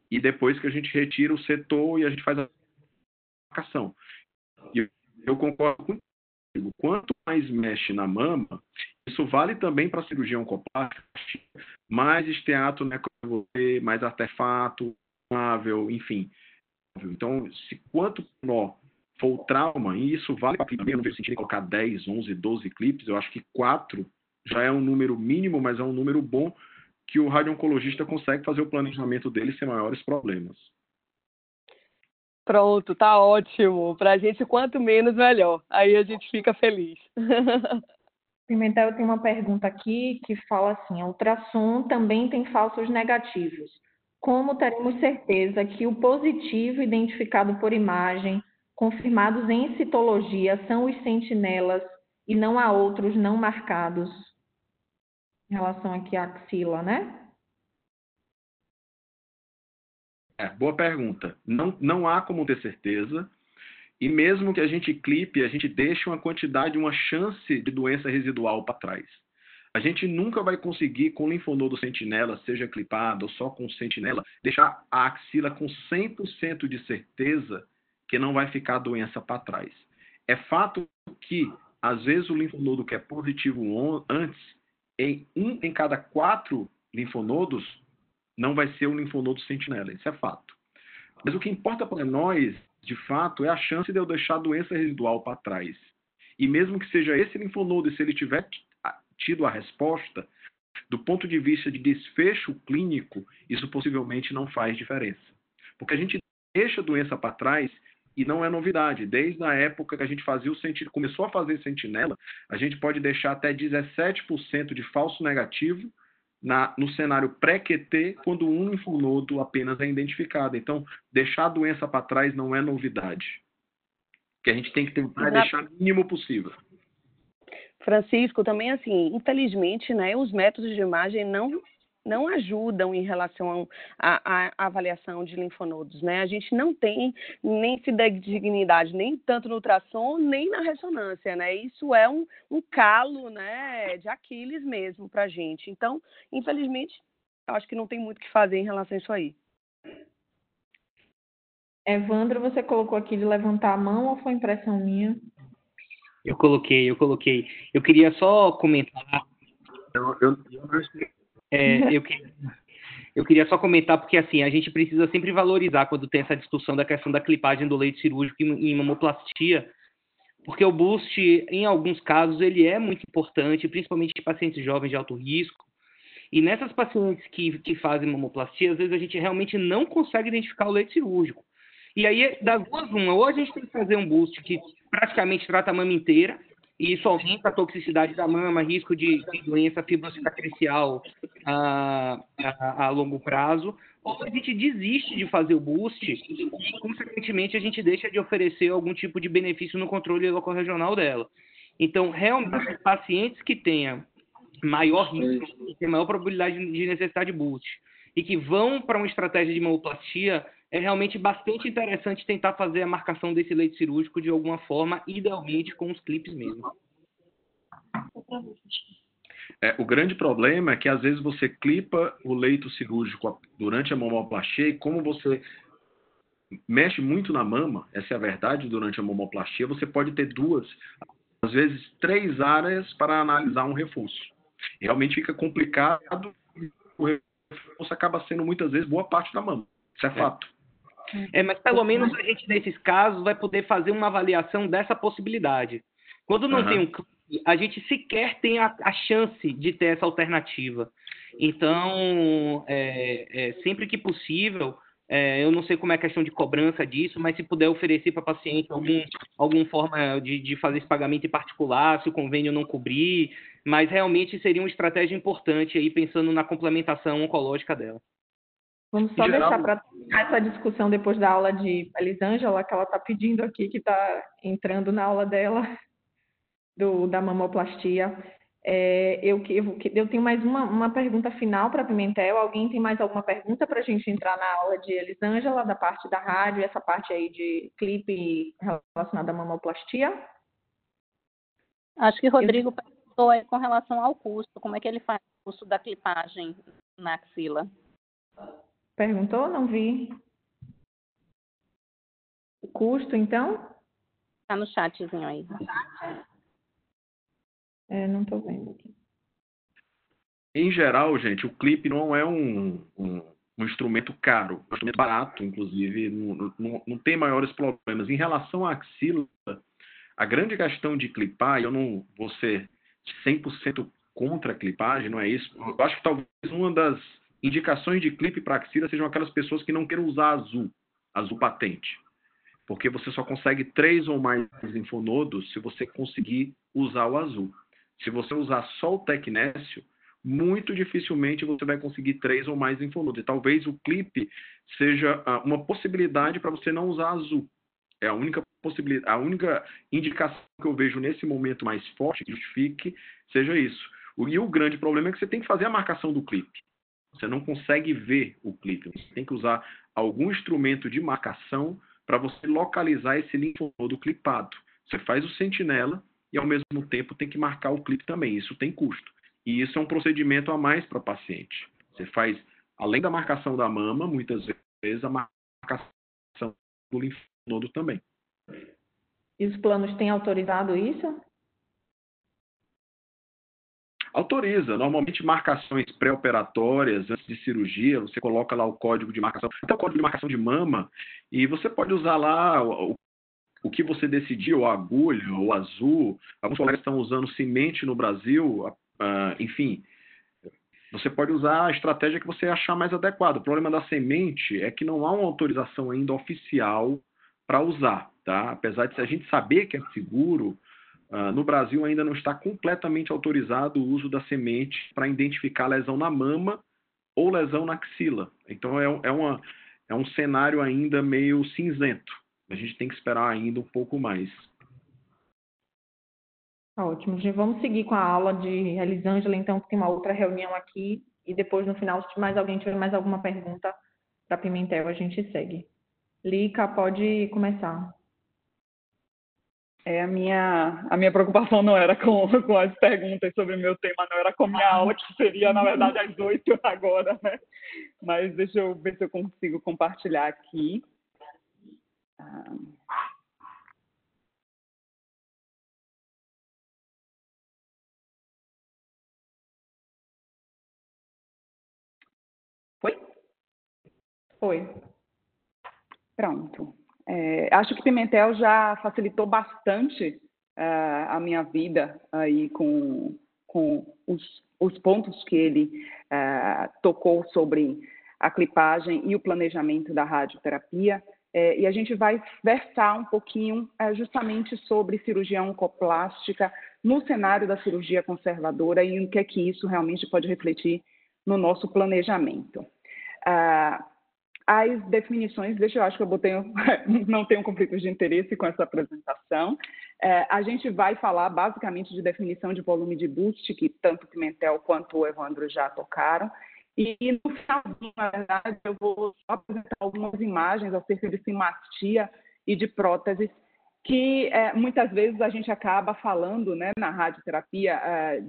e depois que a gente retira o setor e a gente faz a marcação. E eu concordo contigo. Quanto mais mexe na mama, isso vale também para a cirurgia oncoplástica, mais esteato necrose, mais artefato, enfim. Então, quanto menor for o trauma, e isso vale para clipe, eu não vejo sentido em colocar 10, 11, 12 clipes, eu acho que 4 já é um número mínimo, mas é um número bom, que o radio-oncologista consegue fazer o planejamento dele sem maiores problemas. Pronto, tá ótimo. Pra gente, quanto menos, melhor. Aí a gente fica feliz. Pimentel tem uma pergunta aqui que fala assim: a ultrassom também tem falsos negativos. Como teremos certeza que o positivo identificado por imagem, confirmados em citologia, são os sentinelas e não há outros não marcados? Em relação aqui à axila, né? Boa pergunta. Não há como ter certeza. E mesmo que a gente clipe, a gente deixa uma chance de doença residual para trás. A gente nunca vai conseguir, com linfonodo sentinela, seja clipado ou só com sentinela, deixar a axila com 100% de certeza que não vai ficar doença para trás. É fato que, às vezes, o linfonodo que é positivo antes, em cada 4 linfonodos, não vai ser um linfonodo sentinela. Isso é fato. Mas o que importa para nós, de fato, é a chance de eu deixar a doença residual para trás. E mesmo que seja esse linfonodo, e se ele tiver tido a resposta, do ponto de vista de desfecho clínico, isso possivelmente não faz diferença. Porque a gente deixa a doença para trás e não é novidade. Desde a época que a gente começou a fazer sentinela, a gente pode deixar até 17% de falso negativo no cenário pré-QT, quando um linfonodo apenas é identificado. Então, deixar a doença para trás não é novidade. O que a gente tem que tentar é deixar o mínimo possível. Francisco, também assim, infelizmente, né, os métodos de imagem não ajudam em relação à avaliação de linfonodos, né? A gente não tem nem fidedignidade, nem tanto no ultrassom, nem na ressonância, né? Isso é um calo, né, de Aquiles mesmo pra gente. Então, infelizmente, eu acho que não tem muito o que fazer em relação a isso aí. Evandro, você colocou aqui de levantar a mão ou foi impressão minha? Eu coloquei. Eu queria só comentar. Eu queria só comentar porque, assim, a gente precisa sempre valorizar quando tem essa discussão da questão da clipagem do leito cirúrgico em mamoplastia, porque o boost, em alguns casos, ele é muito importante, principalmente em pacientes jovens de alto risco. E nessas pacientes que fazem mamoplastia, às vezes a gente realmente não consegue identificar o leito cirúrgico. E aí, das duas, uma, ou a gente tem que fazer um boost que praticamente trata a mama inteira, e isso aumenta a toxicidade da mama, risco de doença fibrocicatricial a longo prazo, ou a gente desiste de fazer o boost e, consequentemente, a gente deixa de oferecer algum tipo de benefício no controle locorregional dela. Então, realmente, pacientes que tenham maior risco, que tem maior probabilidade de necessidade de boost e que vão para uma estratégia de mamoplastia, é realmente bastante interessante tentar fazer a marcação desse leito cirúrgico de alguma forma, idealmente com os clipes mesmo. O grande problema é que às vezes você clipa o leito cirúrgico durante a mamoplastia e como você mexe muito na mama, essa é a verdade, durante a mamoplastia, você pode ter 2, às vezes 3 áreas para analisar um reforço. E realmente fica complicado, o reforço acaba sendo muitas vezes boa parte da mama. Isso é fato. Mas pelo menos a gente, nesses casos, vai poder fazer uma avaliação dessa possibilidade. Quando não tem um clipe, a gente sequer tem a chance de ter essa alternativa. Então, sempre que possível, eu não sei como é a questão de cobrança disso, mas se puder oferecer para paciente alguma forma de fazer esse pagamento em particular, se o convênio não cobrir, mas realmente seria uma estratégia importante aí, pensando na complementação oncológica dela. Vamos só deixar para terminar essa discussão depois da aula de Elisângela, que ela está pedindo aqui, que está entrando na aula dela, da mamoplastia. Eu tenho mais uma pergunta final para Pimentel. Alguém tem mais alguma pergunta para a gente entrar na aula de Elisângela, da parte da rádio, essa parte aí de clipe relacionada à mamoplastia? Acho que o Rodrigo perguntou aí com relação ao custo. Como é que ele faz o custo da clipagem na axila? Perguntou? Não vi. O custo, então? Está no chatzinho aí. Não estou vendo aqui. Em geral, gente, o clipe não é um instrumento caro, é um instrumento barato, inclusive, não tem maiores problemas. Em relação à axila, a grande questão de clipar, eu não vou ser 100% contra a clipagem, não é isso. Eu acho que talvez uma das indicações de clipe para axila sejam aquelas pessoas que não queiram usar azul patente. Porque você só consegue 3 ou mais linfonodos se você conseguir usar o azul. Se você usar só o tecnécio, muito dificilmente você vai conseguir 3 ou mais linfonodos. E talvez o clipe seja uma possibilidade para você não usar azul. É a única possibilidade, a única indicação que eu vejo nesse momento mais forte que justifique seja isso. E o grande problema é que você tem que fazer a marcação do clipe. Você não consegue ver o clipe. Você tem que usar algum instrumento de marcação para você localizar esse linfonodo clipado. Você faz o sentinela e, ao mesmo tempo, tem que marcar o clipe também. Isso tem custo. E isso é um procedimento a mais para o paciente. Você faz, além da marcação da mama, muitas vezes, a marcação do linfonodo também. E os planos têm autorizado isso? Autoriza. Normalmente, marcações pré-operatórias, antes de cirurgia, você coloca lá o código de marcação, até o código de marcação de mama, e você pode usar lá o que você decidiu, a agulha, o azul. Alguns colegas estão usando semente no Brasil, enfim. Você pode usar a estratégia que você achar mais adequada. O problema da semente é que não há uma autorização ainda oficial para usar, tá? Apesar de a gente saber que é seguro, no Brasil ainda não está completamente autorizado o uso da semente para identificar lesão na mama ou lesão na axila. Então é um cenário ainda meio cinzento. A gente tem que esperar ainda um pouco mais. Ótimo, gente. Vamos seguir com a aula de Elisângela, então, que tem uma outra reunião aqui. E depois, no final, se mais alguém tiver mais alguma pergunta para Pimentel, a gente segue. Lica, pode começar. A minha preocupação não era com as perguntas sobre o meu tema, não era com a minha aula, que seria, na verdade, às 8 agora, né? Mas deixa eu ver se eu consigo compartilhar aqui. Foi? Foi. Pronto. Acho que Pimentel já facilitou bastante a minha vida aí com os pontos que ele tocou sobre a clipagem e o planejamento da radioterapia. E a gente vai versar um pouquinho justamente sobre cirurgia oncoplástica no cenário da cirurgia conservadora e o que é que isso realmente pode refletir no nosso planejamento. As definições, eu acho que eu botei, não tenho conflitos de interesse com essa apresentação. A gente vai falar basicamente de definição de volume de buste, que tanto o Pimentel quanto o Evandro já tocaram. E no final, na verdade, eu vou só apresentar algumas imagens acerca de simastia e de próteses, que muitas vezes a gente acaba falando, né, na radioterapia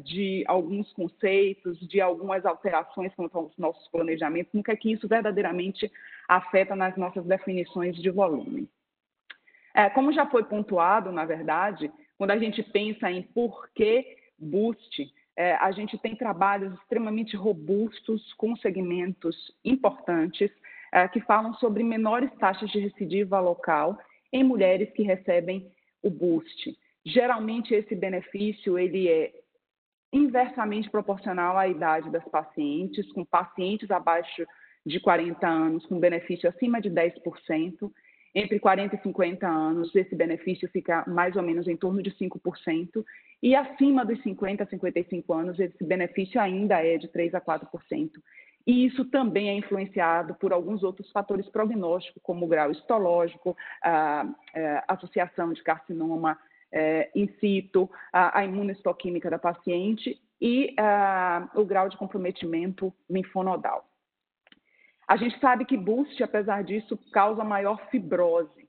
de alguns conceitos, de algumas alterações quanto aos nossos planejamentos, no que é que isso verdadeiramente afeta nas nossas definições de volume. Como já foi pontuado, na verdade, quando a gente pensa em por que boost, a gente tem trabalhos extremamente robustos com segmentos importantes que falam sobre menores taxas de recidiva local em mulheres que recebem o boost. Geralmente, esse benefício ele é inversamente proporcional à idade das pacientes, com pacientes abaixo de 40 anos com benefício acima de 10%. Entre 40 e 50 anos, esse benefício fica mais ou menos em torno de 5%, e acima dos 50 a 55 anos, esse benefício ainda é de 3 a 4%. E isso também é influenciado por alguns outros fatores prognósticos, como o grau histológico, a associação de carcinoma in situ, a imunohistoquímica da paciente e o grau de comprometimento linfonodal. A gente sabe que boost, apesar disso, causa maior fibrose.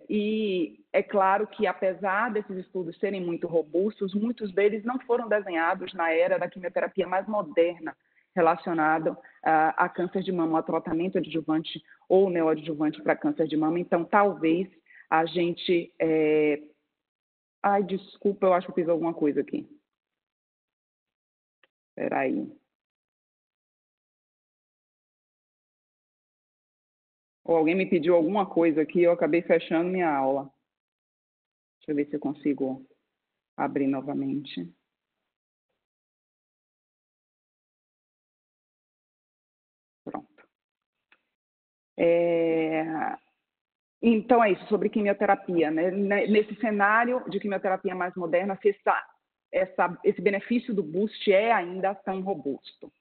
E é claro que, apesar desses estudos serem muito robustos, muitos deles não foram desenhados na era da quimioterapia mais moderna, relacionado a câncer de mama, a tratamento adjuvante ou neoadjuvante para câncer de mama. Então, talvez a gente... Ai, desculpa, eu acho que eu fiz alguma coisa aqui. Espera aí. Ou alguém me pediu alguma coisa aqui, eu acabei fechando minha aula. Deixa eu ver se eu consigo abrir novamente. Pronto. Então, é isso, sobre quimioterapia, né? Nesse cenário de quimioterapia mais moderna, se esse benefício do boost é ainda tão robusto.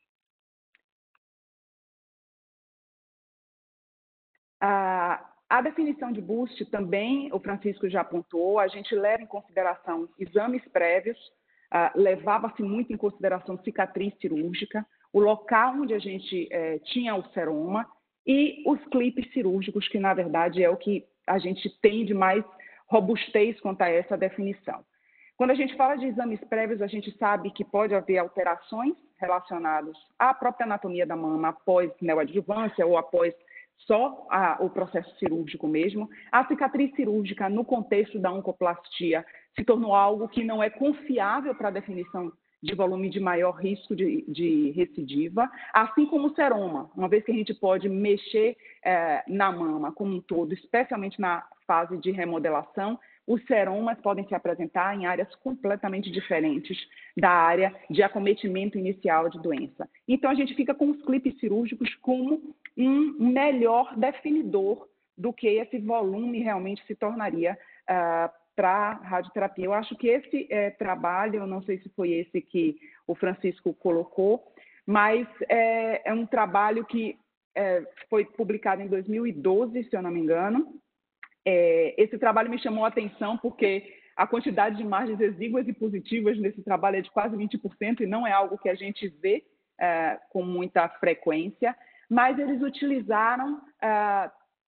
A definição de boost também, o Francisco já apontou, a gente leva em consideração exames prévios, levava-se muito em consideração cicatriz cirúrgica, o local onde a gente tinha o seroma e os clipes cirúrgicos, que na verdade é o que a gente tem de mais robustez quanto a essa definição. Quando a gente fala de exames prévios, a gente sabe que pode haver alterações relacionadas à própria anatomia da mama após neoadjuvância ou após só o processo cirúrgico mesmo. A cicatriz cirúrgica, no contexto da oncoplastia, se tornou algo que não é confiável para a definição de volume de maior risco de recidiva, assim como o seroma, uma vez que a gente pode mexer na mama como um todo, especialmente na fase de remodelação, os seromas podem se apresentar em áreas completamente diferentes da área de acometimento inicial de doença. Então, a gente fica com os clipes cirúrgicos como um melhor definidor do que esse volume realmente se tornaria para a radioterapia. Eu acho que esse trabalho, eu não sei se foi esse que o Francisco colocou, mas é um trabalho que foi publicado em 2012, se eu não me engano. Esse trabalho me chamou a atenção porque a quantidade de margens exíguas e positivas nesse trabalho é de quase 20% e não é algo que a gente vê com muita frequência, mas eles utilizaram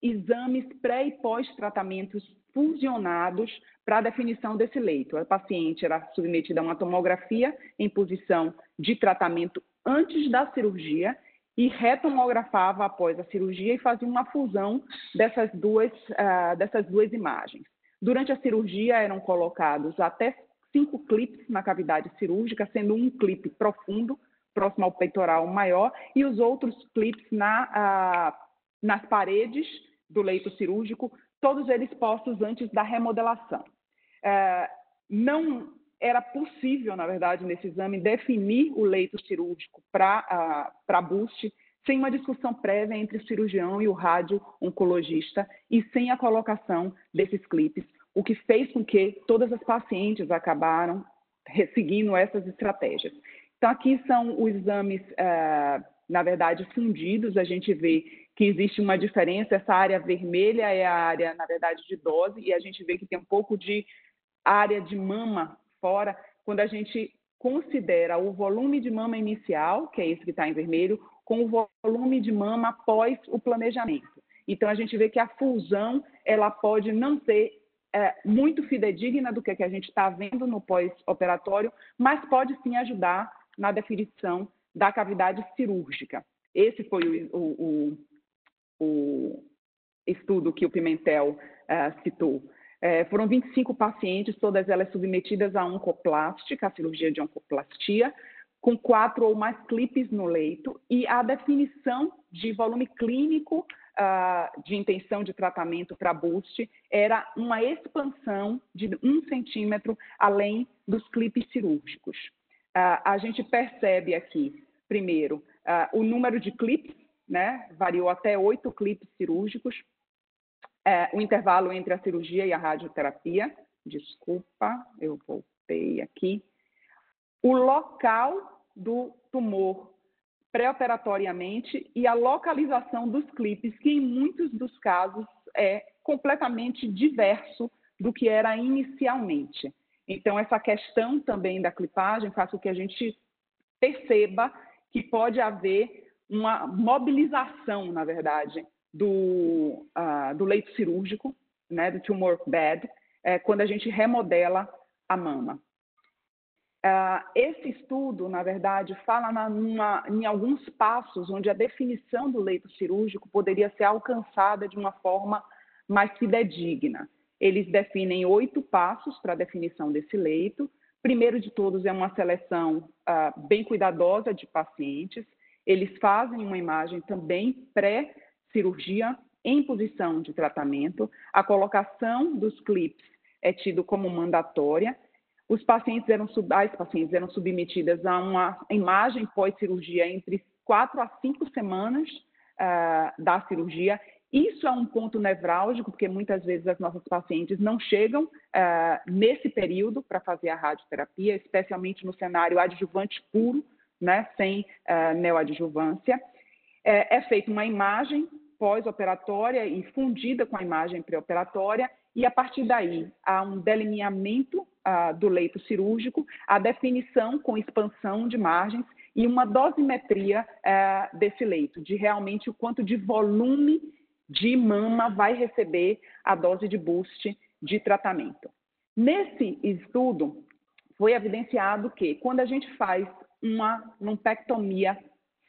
exames pré- e pós-tratamentos fusionados para a definição desse leito. A paciente era submetida a uma tomografia em posição de tratamento antes da cirurgia e retomografava após a cirurgia e fazia uma fusão dessas duas imagens. Durante a cirurgia eram colocados até 5 clipes na cavidade cirúrgica, sendo um clipe profundo, próximo ao peitoral maior, e os outros clipes nas paredes do leito cirúrgico, todos eles postos antes da remodelação. Não era possível, na verdade, nesse exame, definir o leito cirúrgico para buste sem uma discussão prévia entre o cirurgião e o radio-oncologista e sem a colocação desses clipes, o que fez com que todas as pacientes acabaram seguindo essas estratégias. Então, aqui são os exames, na verdade, fundidos. A gente vê que existe uma diferença. Essa área vermelha é a área, na verdade, de dose, e a gente vê que tem um pouco de área de mama fora, quando a gente considera o volume de mama inicial, que é esse que está em vermelho, com o volume de mama após o planejamento. Então, a gente vê que a fusão ela pode não ser muito fidedigna do que a gente está vendo no pós-operatório, mas pode sim ajudar na definição da cavidade cirúrgica. Esse foi o estudo que o Pimentel citou. Foram 25 pacientes, todas elas submetidas a oncoplástica, a cirurgia de oncoplastia, com 4 ou mais clipes no leito, e a definição de volume clínico de intenção de tratamento para buste era uma expansão de 1 centímetro além dos clipes cirúrgicos. A gente percebe aqui, primeiro, o número de clipes, né, variou até 8 clipes cirúrgicos, o intervalo entre a cirurgia e a radioterapia. Desculpa, eu voltei aqui. O local do tumor pré-operatoriamente e a localização dos clipes, que em muitos dos casos é completamente diverso do que era inicialmente. Então, essa questão também da clipagem faz com que a gente perceba que pode haver uma mobilização, na verdade, do leito cirúrgico, né, do tumor bed, quando a gente remodela a mama. Esse estudo, na verdade, fala em alguns passos onde a definição do leito cirúrgico poderia ser alcançada de uma forma mais fidedigna. Eles definem 8 passos para a definição desse leito. Primeiro de todos é uma seleção bem cuidadosa de pacientes. Eles fazem uma imagem também pré-cirurgia em posição de tratamento. A colocação dos clipes é tido como mandatória. As pacientes eram submetidas a uma imagem pós-cirurgia entre 4 a 5 semanas da cirurgia. Isso é um ponto nevrálgico, porque muitas vezes as nossas pacientes não chegam nesse período para fazer a radioterapia, especialmente no cenário adjuvante puro, né, sem neoadjuvância. É feita uma imagem pós-operatória e fundida com a imagem pré-operatória, e a partir daí há um delineamento do leito cirúrgico, a definição com expansão de margens e uma dosimetria desse leito, de realmente o quanto de volume de mama vai receber a dose de boost de tratamento. Nesse estudo, foi evidenciado que quando a gente faz uma lumpectomia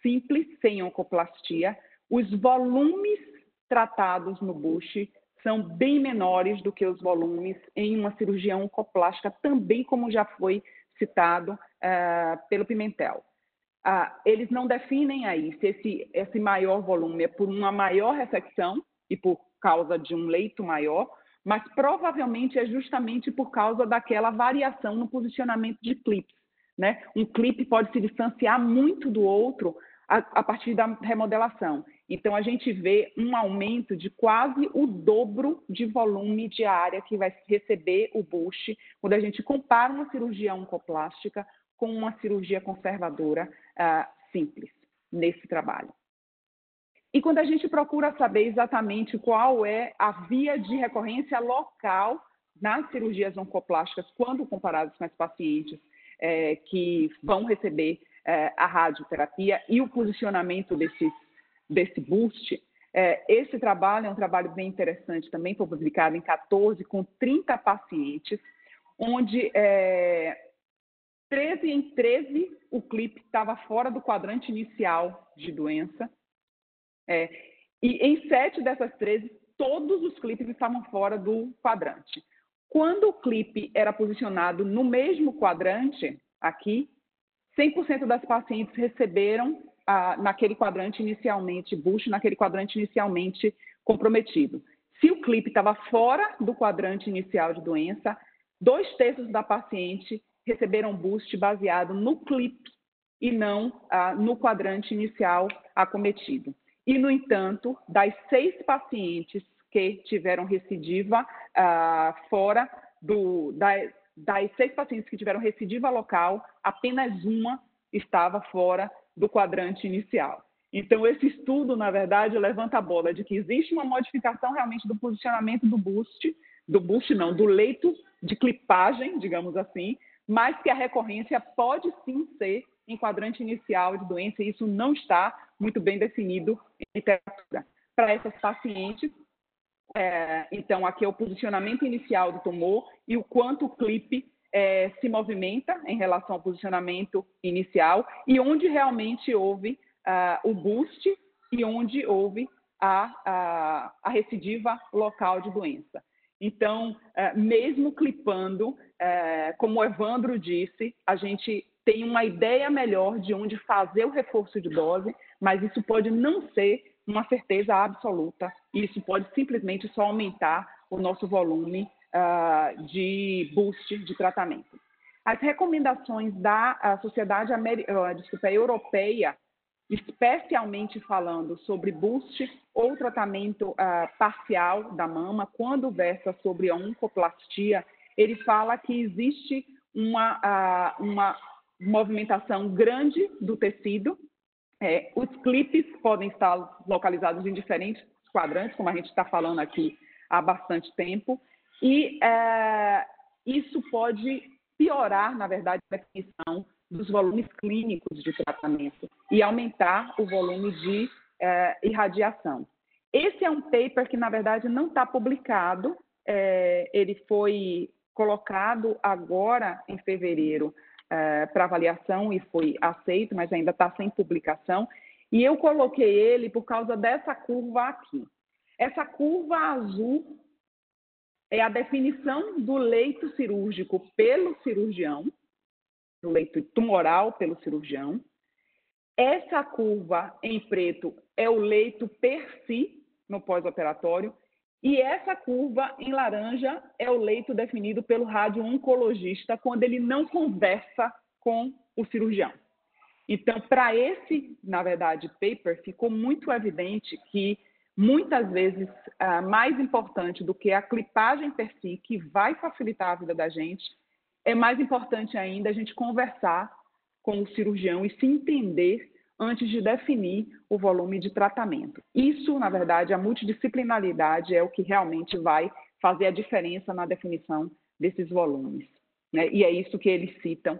simples, sem oncoplastia, os volumes tratados no boost são bem menores do que os volumes em uma cirurgia oncoplástica, também como já foi citado pelo Pimentel. Eles não definem aí se esse maior volume é por uma maior ressecção e por causa de um leito maior, mas provavelmente é justamente por causa daquela variação no posicionamento de clipes, né? Um clipe pode se distanciar muito do outro a partir da remodelação. Então, a gente vê um aumento de quase o dobro de volume de área que vai receber o boost quando a gente compara uma cirurgia oncoplástica com uma cirurgia conservadora simples nesse trabalho. E quando a gente procura saber exatamente qual é a via de recorrência local nas cirurgias oncoplásticas, quando comparadas com as pacientes que vão receber a radioterapia e o posicionamento desse boost, esse trabalho é um trabalho bem interessante também, foi publicado em 14, com 30 pacientes, onde 13 em 13, o clipe estava fora do quadrante inicial de doença. E em 7 dessas 13, todos os clipes estavam fora do quadrante. Quando o clipe era posicionado no mesmo quadrante, aqui, 100% das pacientes receberam naquele quadrante inicialmente, Busch, naquele quadrante inicialmente comprometido. Se o clipe estava fora do quadrante inicial de doença, 2/3 da paciente receberam boost baseado no clipe e não no quadrante inicial acometido. E, no entanto, das 6 pacientes que tiveram recidiva das 6 pacientes que tiveram recidiva local, apenas uma estava fora do quadrante inicial. Então, esse estudo, na verdade, levanta a bola de que existe uma modificação realmente do posicionamento do leito de clipagem, digamos assim, mas que a recorrência pode sim ser em quadrante inicial de doença, e isso não está muito bem definido em literatura. Para essas pacientes, então, aqui é o posicionamento inicial do tumor e o quanto o clipe se movimenta em relação ao posicionamento inicial e onde realmente houve o boost e onde houve a recidiva local de doença. Então, mesmo clipando, como o Evandro disse, a gente tem uma ideia melhor de onde fazer o reforço de dose, mas isso pode não ser uma certeza absoluta. Isso pode simplesmente só aumentar o nosso volume de boost de tratamento. As recomendações da Sociedade Europeia, especialmente falando sobre boost ou tratamento parcial da mama, quando versa sobre a oncoplastia, ele fala que existe uma movimentação grande do tecido. Os clipes podem estar localizados em diferentes quadrantes, como a gente está falando aqui há bastante tempo, e isso pode piorar, na verdade, a definição dos volumes clínicos de tratamento e aumentar o volume de irradiação. Esse é um paper que, na verdade, não está publicado, ele foi colocado agora em fevereiro para avaliação e foi aceito, mas ainda está sem publicação, e eu coloquei ele por causa dessa curva aqui. Essa curva azul é a definição do leito cirúrgico pelo cirurgião, do leito tumoral pelo cirurgião. Essa curva em preto é o leito per si, no pós-operatório, e essa curva em laranja é o leito definido pelo radio-oncologista quando ele não conversa com o cirurgião. Então, para esse, na verdade, paper, ficou muito evidente que, muitas vezes, mais importante do que a clipagem per si, que vai facilitar a vida da gente, é mais importante ainda a gente conversar com o cirurgião e se entender antes de definir o volume de tratamento. Isso, na verdade, a multidisciplinaridade é o que realmente vai fazer a diferença na definição desses volumes, né? E é isso que eles citam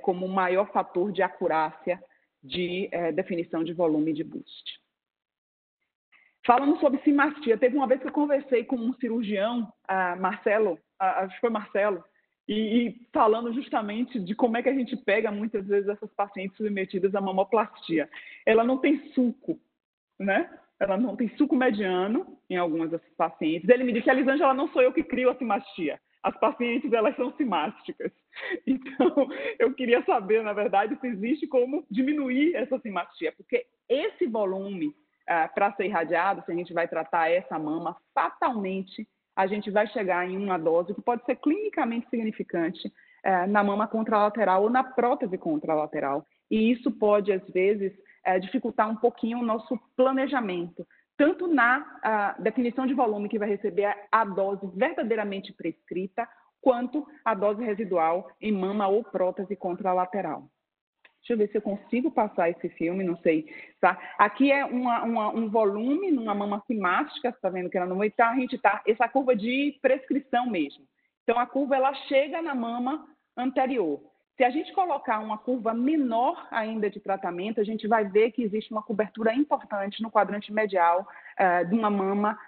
como o maior fator de acurácia de definição de volume de boost. Falando sobre simastia, teve uma vez que eu conversei com um cirurgião, Marcelo, acho que foi Marcelo, e falando justamente de como é que a gente pega muitas vezes essas pacientes submetidas à mamoplastia. Ela não tem sulco, né? Ela não tem sulco mediano em algumas dessas pacientes. Ele me disse, Elisângela, não sou eu que crio a simastia. As pacientes, elas são simásticas. Então, eu queria saber, na verdade, se existe como diminuir essa simastia, porque esse volume, para ser irradiado, se a gente vai tratar essa mama, fatalmente a gente vai chegar em uma dose que pode ser clinicamente significante na mama contralateral ou na prótese contralateral. E isso pode, às vezes, dificultar um pouquinho o nosso planejamento, tanto na definição de volume que vai receber a dose verdadeiramente prescrita, quanto a dose residual em mama ou prótese contralateral. Deixa eu ver se eu consigo passar esse filme, não sei. Tá? Aqui é um volume numa mama simática, você está vendo que ela não vai estar, a gente está, essa curva de prescrição mesmo. Então, a curva ela chega na mama anterior. Se a gente colocar uma curva menor ainda de tratamento, a gente vai ver que existe uma cobertura importante no quadrante medial de uma mama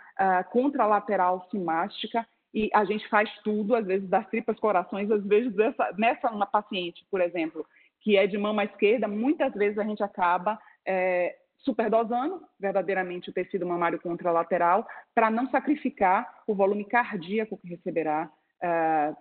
contralateral simástica, e a gente faz tudo, às vezes das tripas corações, às vezes nessa uma paciente, por exemplo, que é de mama esquerda, muitas vezes a gente acaba superdosando verdadeiramente o tecido mamário contralateral para não sacrificar o volume cardíaco que receberá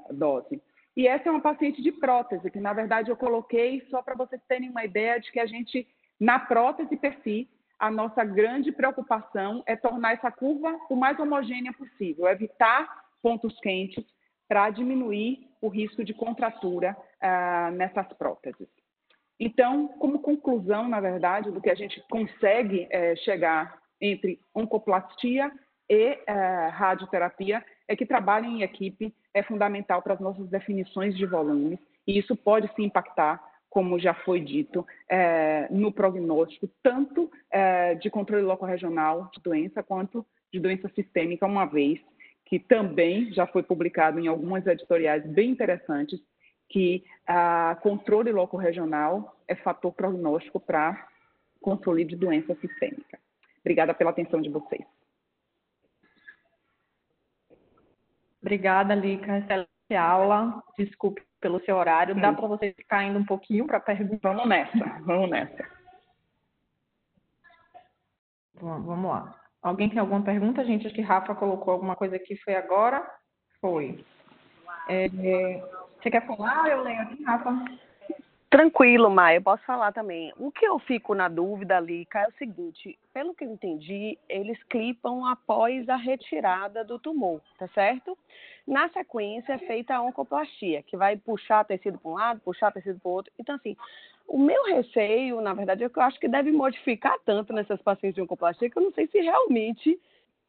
dose. E essa é uma paciente de prótese, que na verdade eu coloquei só para vocês terem uma ideia de que a gente, na prótese per si, a nossa grande preocupação é tornar essa curva o mais homogênea possível, evitar pontos quentes para diminuir o risco de contratura nessas próteses. Então, como conclusão, na verdade, do que a gente consegue chegar entre oncoplastia e radioterapia, é que trabalho em equipe é fundamental para as nossas definições de volumes, e isso pode se impactar, como já foi dito, no prognóstico, tanto de controle locorregional de doença, quanto de doença sistêmica, uma vez que também já foi publicado em algumas editoriais bem interessantes, que controle locorregional é fator prognóstico para controle de doença sistêmica. Obrigada pela atenção de vocês. Obrigada, Lica. Excelente aula. Desculpe pelo seu horário. Dá para você ficar ainda um pouquinho para perguntar? Vamos nessa. Vamos lá. Alguém tem alguma pergunta, gente? Acho que Rafa colocou alguma coisa aqui. Foi agora? Foi. Você quer falar? Eu leio aqui, Rafa. Tranquilo, Maia, eu posso falar também. O que eu fico na dúvida, Lica, é o seguinte, pelo que eu entendi, eles clipam após a retirada do tumor, tá certo? Na sequência é feita a oncoplastia, que vai puxar tecido para um lado, puxar tecido para o outro. Então, assim, o meu receio, na verdade, é que eu acho que deve modificar tanto nessas pacientes de oncoplastia que eu não sei se realmente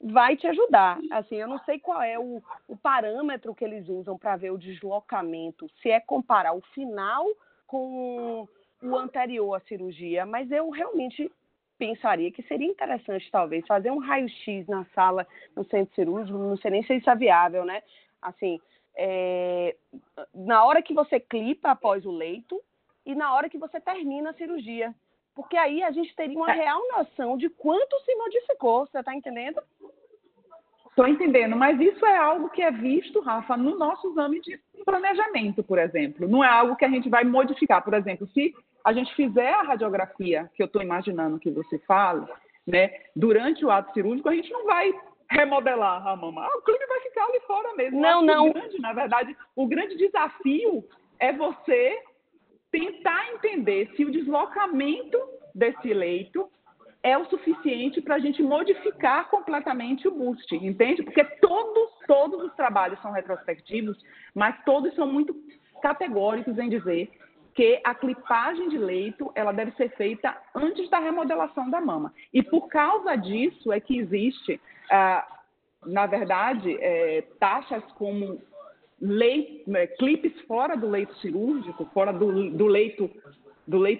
vai te ajudar. Assim, eu não sei qual é o parâmetro que eles usam para ver o deslocamento, se é comparar o final com o anterior à cirurgia, mas eu realmente pensaria que seria interessante, talvez, fazer um raio-x na sala, no centro cirúrgico, não sei nem se isso é viável, né? Assim, na hora que você clipa após o leito e na hora que você termina a cirurgia. Porque aí a gente teria uma real noção de quanto se modificou, você está entendendo? Estou entendendo, mas isso é algo que é visto, Rafa, no nosso exame de planejamento, por exemplo. Não é algo que a gente vai modificar. Por exemplo, se a gente fizer a radiografia, que eu estou imaginando que você fala, né, durante o ato cirúrgico, a gente não vai remodelar a mama. O clipe vai ficar ali fora mesmo. Não. Na verdade, o grande desafio é você tentar entender se o deslocamento desse leito é o suficiente para a gente modificar completamente o boost, entende? Porque todos os trabalhos são retrospectivos, mas todos são muito categóricos em dizer que a clipagem de leito ela deve ser feita antes da remodelação da mama. E por causa disso é que existe, na verdade, taxas como clipes fora do leito cirúrgico, fora do leito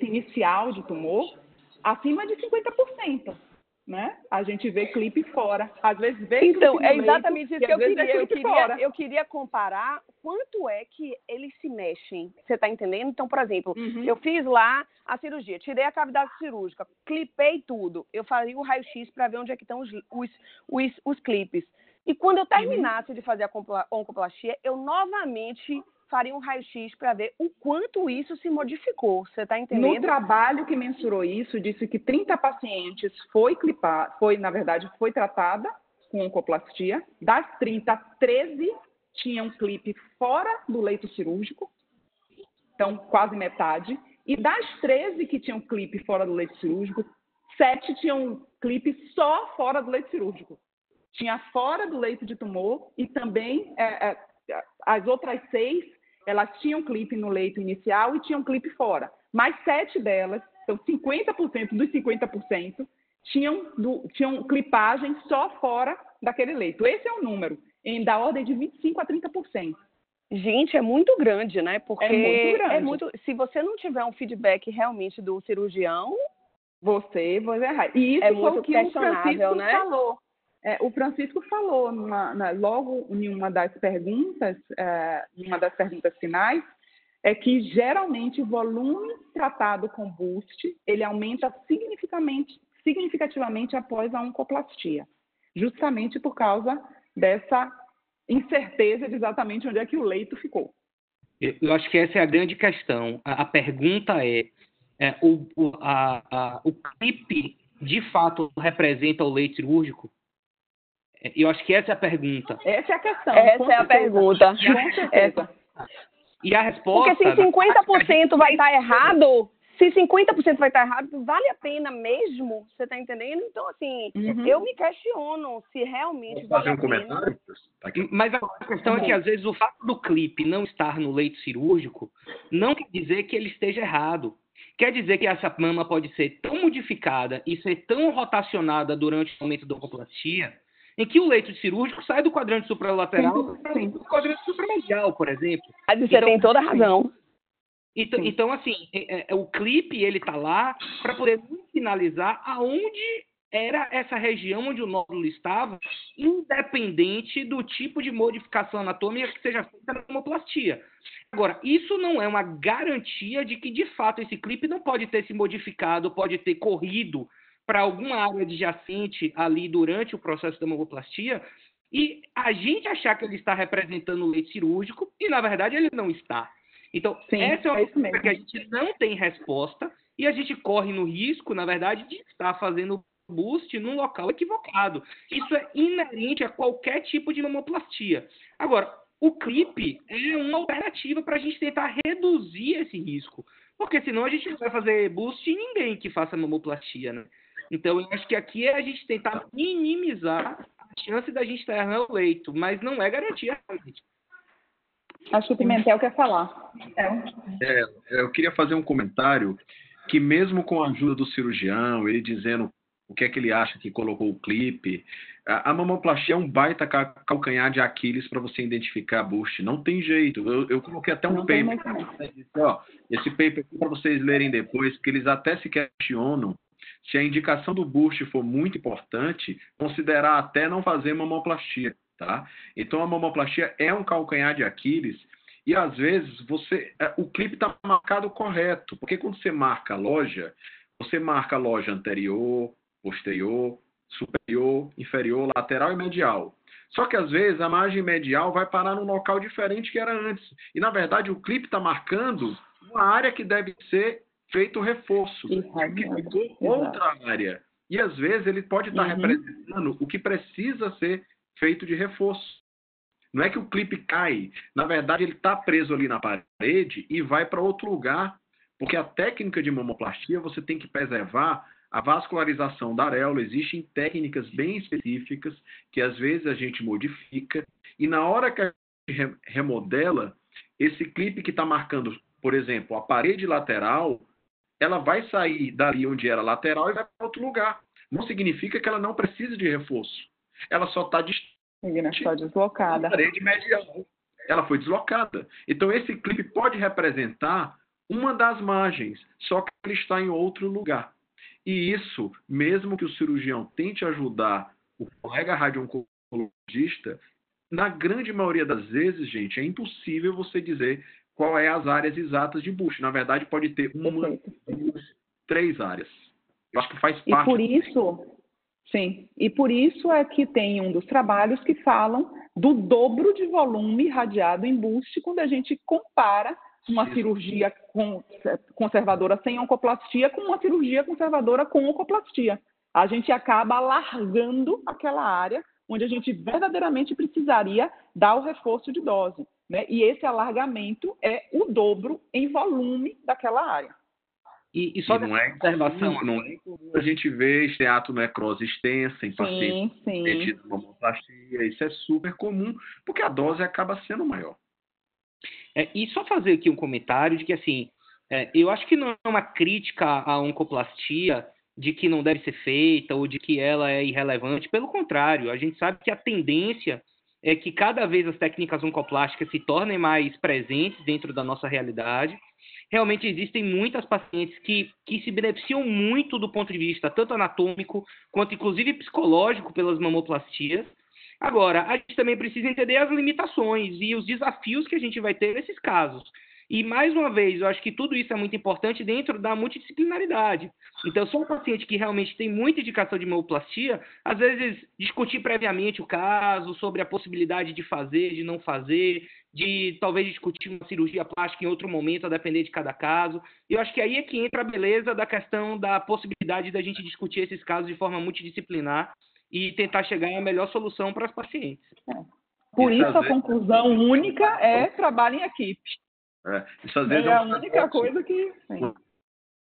inicial de tumor, acima de 50%, né? A gente vê clipe fora. Às vezes vê então, clipe é exatamente isso que eu queria comparar quanto é que eles se mexem. Você está entendendo? Então, por exemplo, eu fiz lá a cirurgia, tirei a cavidade cirúrgica, clipei tudo. Eu faria o raio-x para ver onde é que estão os clipes. E quando eu terminasse de fazer a oncoplastia, eu novamente faria um raio-x para ver o quanto isso se modificou. Você está entendendo? No trabalho que mensurou isso, disse que 30 pacientes foi tratada com oncoplastia. Das 30, 13 tinham clipe fora do leito cirúrgico, então quase metade. E das 13 que tinham clipe fora do leito cirúrgico, 7 tinham clipe só fora do leito cirúrgico. Tinha fora do leito de tumor e também as outras 6, elas tinham clipe no leito inicial e tinham clipe fora. Mas 7 delas, então 50% dos 50%, tinham clipagem só fora daquele leito. Esse é o número, da ordem de 25% a 30%. Gente, é muito grande, né? Porque é muito grande. Se você não tiver um feedback realmente do cirurgião, você vai errar. E isso é foi muito o que o questionável, Francisco falou. O Francisco falou logo em uma das perguntas finais, é que geralmente o volume tratado com boost, ele aumenta significativamente após a oncoplastia, justamente por causa dessa incerteza de exatamente onde é que o leito ficou. Eu acho que essa é a grande questão. A pergunta o clipe de fato representa o leito cirúrgico? Eu acho que essa é a pergunta. Essa é a questão. Essa é a pergunta. Com certeza. E a resposta... Porque se 50% vai estar errado, vale a pena mesmo? Você está entendendo? Então, assim, eu me questiono se realmente vale a pena. Comentário? Mas a questão é que, às vezes, o fato do clipe não estar no leito cirúrgico não quer dizer que ele esteja errado. Quer dizer que essa mama pode ser tão modificada e ser tão rotacionada durante o momento da oncoplastia, em que o leito cirúrgico sai do quadrante supralateral para o quadrante supramedial, por exemplo. Você tem toda a razão. Então, assim, o clipe, ele está lá para poder sinalizar aonde era essa região onde o nódulo estava, independente do tipo de modificação anatômica que seja feita na mamoplastia. Agora, isso não é uma garantia de que, de fato, esse clipe não pode ter se modificado, pode ter corrido para alguma área adjacente ali durante o processo da mamoplastia e a gente achar que ele está representando o leito cirúrgico e, na verdade, ele não está. Então, essa é uma coisa que a gente não tem resposta e a gente corre no risco, na verdade, de estar fazendo boost num local equivocado. Isso é inerente a qualquer tipo de mamoplastia. Agora, o clipe é uma alternativa para a gente tentar reduzir esse risco, porque senão a gente não vai fazer boost em ninguém que faça mamoplastia, né? Então, eu acho que aqui é a gente tentar minimizar a chance da gente estar errando o leito, mas não é garantia realmente. Acho que o Pimentel quer falar. Eu queria fazer um comentário que mesmo com a ajuda do cirurgião, ele dizendo o que é que ele acha que colocou o clipe, a mamoplastia é um baita calcanhar de Aquiles para você identificar boost. Não tem jeito. Eu coloquei até um paper. Esse paper aqui para vocês lerem depois, que eles até se questionam se a indicação do boost for muito importante, considerar até não fazer mamoplastia. Tá? Então, a mamoplastia é um calcanhar de Aquiles e, às vezes, o clipe está marcado correto, porque quando você marca a loja, você marca a loja anterior, posterior, superior, inferior, lateral e medial. Só que, às vezes, a margem medial vai parar num local diferente que era antes. E, na verdade, o clipe está marcando uma área que deve ser feito reforço, que ficou outra área. E, às vezes, ele pode estar representando o que precisa ser feito de reforço. Não é que o clipe cai. Na verdade, ele está preso ali na parede e vai para outro lugar. Porque a técnica de mamoplastia, você tem que preservar a vascularização da areola. Existem técnicas bem específicas que, às vezes, a gente modifica. E na hora que a gente remodela, esse clipe que está marcando, por exemplo, a parede lateral, ela vai sair dali onde era lateral e vai para outro lugar. Não significa que ela não precisa de reforço. Ela só está deslocada. Parede medial. Ela foi deslocada. Então, esse clipe pode representar uma das margens, só que ele está em outro lugar. E isso, mesmo que o cirurgião tente ajudar o colega radio-oncologista, na grande maioria das vezes, gente, é impossível você dizer qual é as áreas exatas de boost. Na verdade, pode ter uma, duas, 3 áreas. Eu acho que faz parte. E por isso é que tem um dos trabalhos que falam do dobro de volume irradiado em boost quando a gente compara uma cirurgia conservadora sem oncoplastia com uma cirurgia conservadora com oncoplastia. A gente acaba alargando aquela área onde a gente verdadeiramente precisaria dar o reforço de dose, né? E esse alargamento é o dobro em volume daquela área. E só não é observação, não é comum a gente vê esteatonecrose extensa em pacientes com mamoplastia. Isso é super comum, porque a dose acaba sendo maior. E só fazer aqui um comentário de que, assim, eu acho que não é uma crítica à oncoplastia de que não deve ser feita ou de que ela é irrelevante. Pelo contrário, a gente sabe que a tendência é que cada vez as técnicas oncoplásticas se tornem mais presentes dentro da nossa realidade. Realmente existem muitas pacientes que se beneficiam muito do ponto de vista tanto anatômico quanto inclusive psicológico pelas mamoplastias. Agora, a gente também precisa entender as limitações e os desafios que a gente vai ter nesses casos. E, mais uma vez, eu acho que tudo isso é muito importante dentro da multidisciplinaridade. Então, se um paciente que realmente tem muita indicação de mamoplastia, às vezes discutir previamente o caso, sobre a possibilidade de fazer, de não fazer, de talvez discutir uma cirurgia plástica em outro momento, a depender de cada caso. E eu acho que aí é que entra a beleza da questão da possibilidade da gente discutir esses casos de forma multidisciplinar e tentar chegar à melhor solução para os pacientes. Por isso a conclusão única é trabalho em equipe. Isso às vezes é a única coisa que...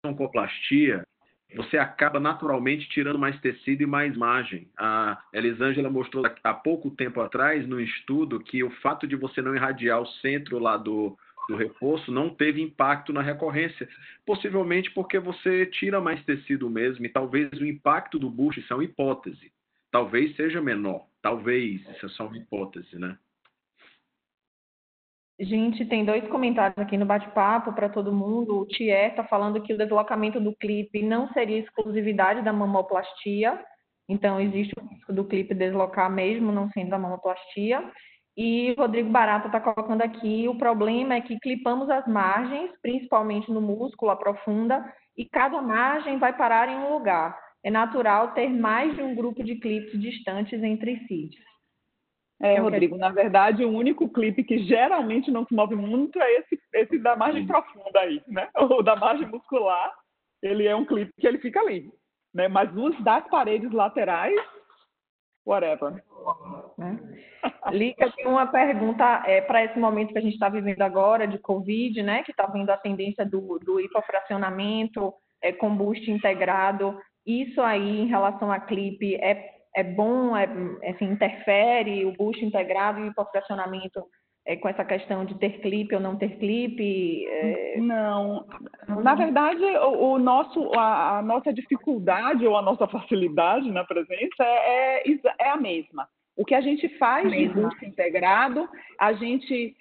Oncoplastia, você acaba naturalmente tirando mais tecido e mais margem. A Elisângela mostrou há pouco tempo atrás, no estudo, que o fato de você não irradiar o centro lá do reforço não teve impacto na recorrência. Possivelmente porque você tira mais tecido mesmo, e talvez o impacto do busto, isso é uma hipótese, talvez seja menor. Talvez, isso é só uma hipótese, né? Gente, tem 2 comentários aqui no bate-papo para todo mundo. O Thier está falando que o deslocamento do clipe não seria exclusividade da mamoplastia. Então, existe o risco do clipe deslocar mesmo, não sendo da mamoplastia. E o Rodrigo Barata está colocando aqui, o problema é que clipamos as margens, principalmente no músculo, aprofunda, e cada margem vai parar em um lugar. É natural ter mais de um grupo de clipes distantes entre si. Rodrigo, na verdade, o único clipe que geralmente não se move muito é esse da margem profunda aí, né? O da margem muscular, ele é um clipe que ele fica ali, né? Mas os das paredes laterais, whatever. Lica, tem uma pergunta para esse momento que a gente está vivendo agora, de Covid, né? Que está vendo a tendência do hipofracionamento com boost integrado. Isso aí, em relação a clipe, é bom, assim, interfere o boost integrado e o hipofracionamento com essa questão de ter clipe ou não ter clipe? Não. Na verdade, a nossa dificuldade ou a nossa facilidade na presença é a mesma. O que a gente faz de boost integrado, a gente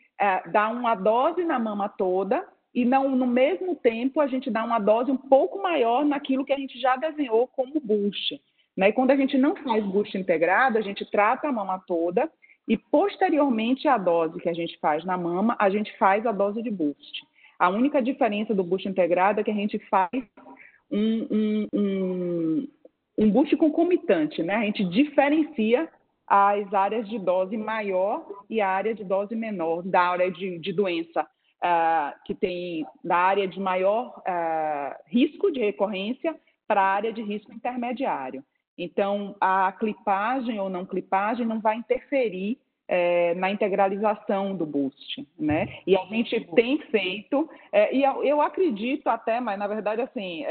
dá uma dose na mama toda e no mesmo tempo a gente dá uma dose um pouco maior naquilo que a gente já desenhou como boost. Né? E quando a gente não faz boost integrado, a gente trata a mama toda e, posteriormente à dose que a gente faz na mama, a gente faz a dose de boost. A única diferença do boost integrado é que a gente faz um boost concomitante, né? A gente diferencia as áreas de dose maior e a área de dose menor, da área de doença que tem da área de maior risco de recorrência para a área de risco intermediário. Então, a clipagem ou não clipagem não vai interferir na integralização do boost, né? E a gente tem feito, e eu acredito até, mas na verdade, assim,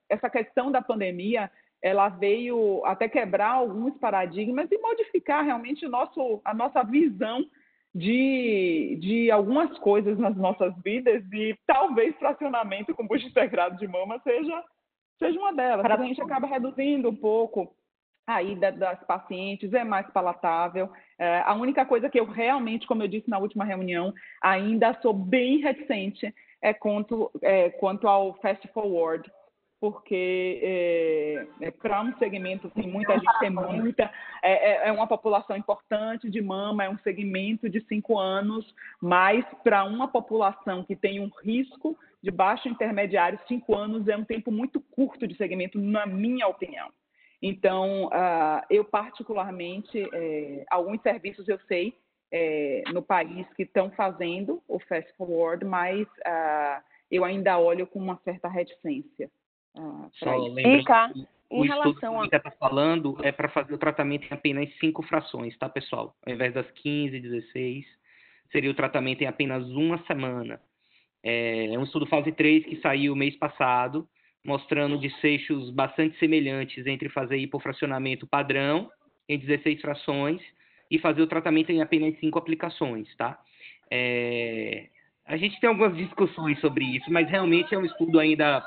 essa questão da pandemia, ela veio até quebrar alguns paradigmas e modificar realmente a nossa visão de algumas coisas nas nossas vidas, e talvez fracionamento com boost integrado de mama seja uma delas. A gente acaba reduzindo um pouco a ida das pacientes, é mais palatável. A única coisa que eu realmente, como eu disse na última reunião, ainda sou bem reticente quanto ao fast forward, porque para um segmento assim, muita gente tem muita, é uma população importante de mama, é um segmento de 5 anos, mas para uma população que tem um risco de baixo intermediário, 5 anos é um tempo muito curto de segmento, na minha opinião. Então, eu particularmente, alguns serviços eu sei no país que estão fazendo o fast forward, mas eu ainda olho com uma certa reticência. Só lembrando que o estudo que a Rita está falando é para fazer o tratamento em apenas 5 frações, tá, pessoal? Ao invés das 15, 16, seria o tratamento em apenas 1 semana. É um estudo fase 3 que saiu mês passado, mostrando desfechos bastante semelhantes entre fazer hipofracionamento padrão em 16 frações e fazer o tratamento em apenas 5 aplicações, tá? A gente tem algumas discussões sobre isso, mas realmente é um estudo ainda...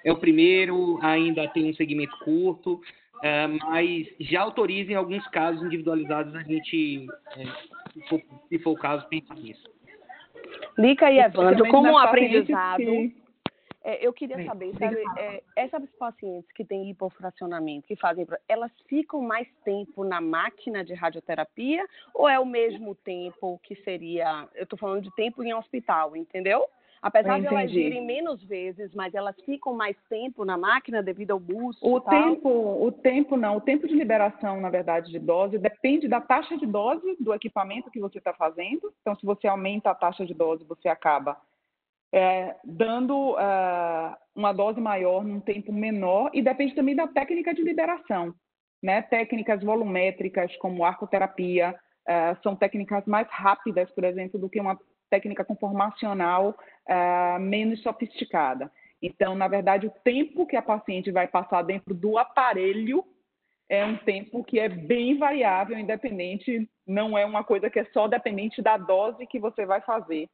É o primeiro, ainda tem um segmento curto, mas já autoriza em alguns casos individualizados a gente, se for o caso, pensar nisso. Lica e Evandro, como um aprendizado, eu queria saber, sabe, essas pacientes que têm hipofracionamento, que fazem, elas ficam mais tempo na máquina de radioterapia ou é o mesmo tempo que seria, eu estou falando de tempo em hospital, entendeu? Apesar de elas irem menos vezes, mas elas ficam mais tempo na máquina devido ao boost e tal? O tempo de liberação, na verdade, de dose, depende da taxa de dose do equipamento que você está fazendo. Então, se você aumenta a taxa de dose, você acaba dando uma dose maior num tempo menor, e depende também da técnica de liberação, né? Técnicas volumétricas, como arcoterapia, são técnicas mais rápidas, por exemplo, do que uma técnica conformacional menos sofisticada. Então, na verdade, o tempo que a paciente vai passar dentro do aparelho é um tempo que é bem variável, independente, não é uma coisa que é só dependente da dose que você vai fazer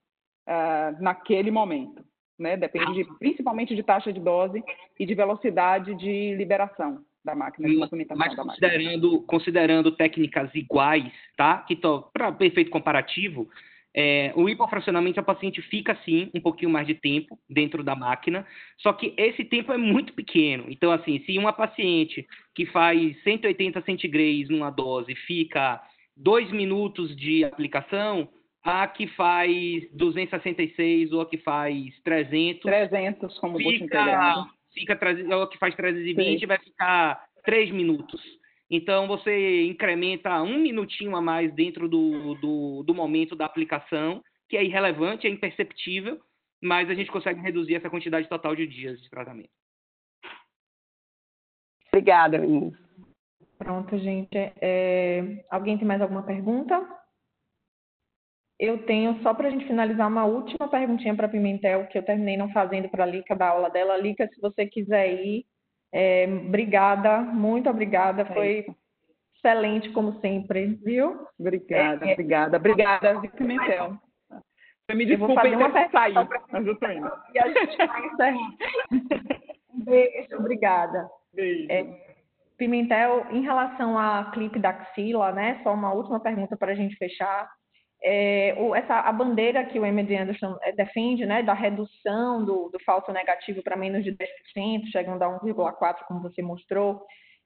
naquele momento, né? Depende principalmente de taxa de dose e de velocidade de liberação da máquina, de movimentação da máquina. Considerando técnicas iguais, tá? Que para efeito comparativo, o hipofracionamento, a paciente fica, sim, um pouquinho mais de tempo dentro da máquina, só que esse tempo é muito pequeno. Então, assim, se uma paciente que faz 180 centigrays numa dose fica 2 minutos de aplicação, a que faz 266 ou a que faz 300... 300, como o boost integrado. A que faz 320 sim. Vai ficar 3 minutos. Então, você incrementa 1 minutinho a mais dentro do momento da aplicação, que é irrelevante, é imperceptível, mas a gente consegue reduzir essa quantidade total de dias de tratamento. Obrigada, Inês. Pronto, gente. Alguém tem mais alguma pergunta? Eu tenho, só para a gente finalizar, uma última perguntinha para a Pimentel, que eu terminei não fazendo para a Lica, da aula dela. Lica, se você quiser ir... obrigada, muito obrigada, foi excelente como sempre, viu? Obrigada, Pimentel. Você me desculpa em sair, mas eu estou indo. E a gente vai encerrar. Um beijo, obrigada. Beijo. Pimentel, em relação à clipe da axila, né? Só uma última pergunta para a gente fechar. A bandeira que o MD Anderson defende, né, da redução do falso negativo para menos de 10%, chegando a 1,4%, como você mostrou,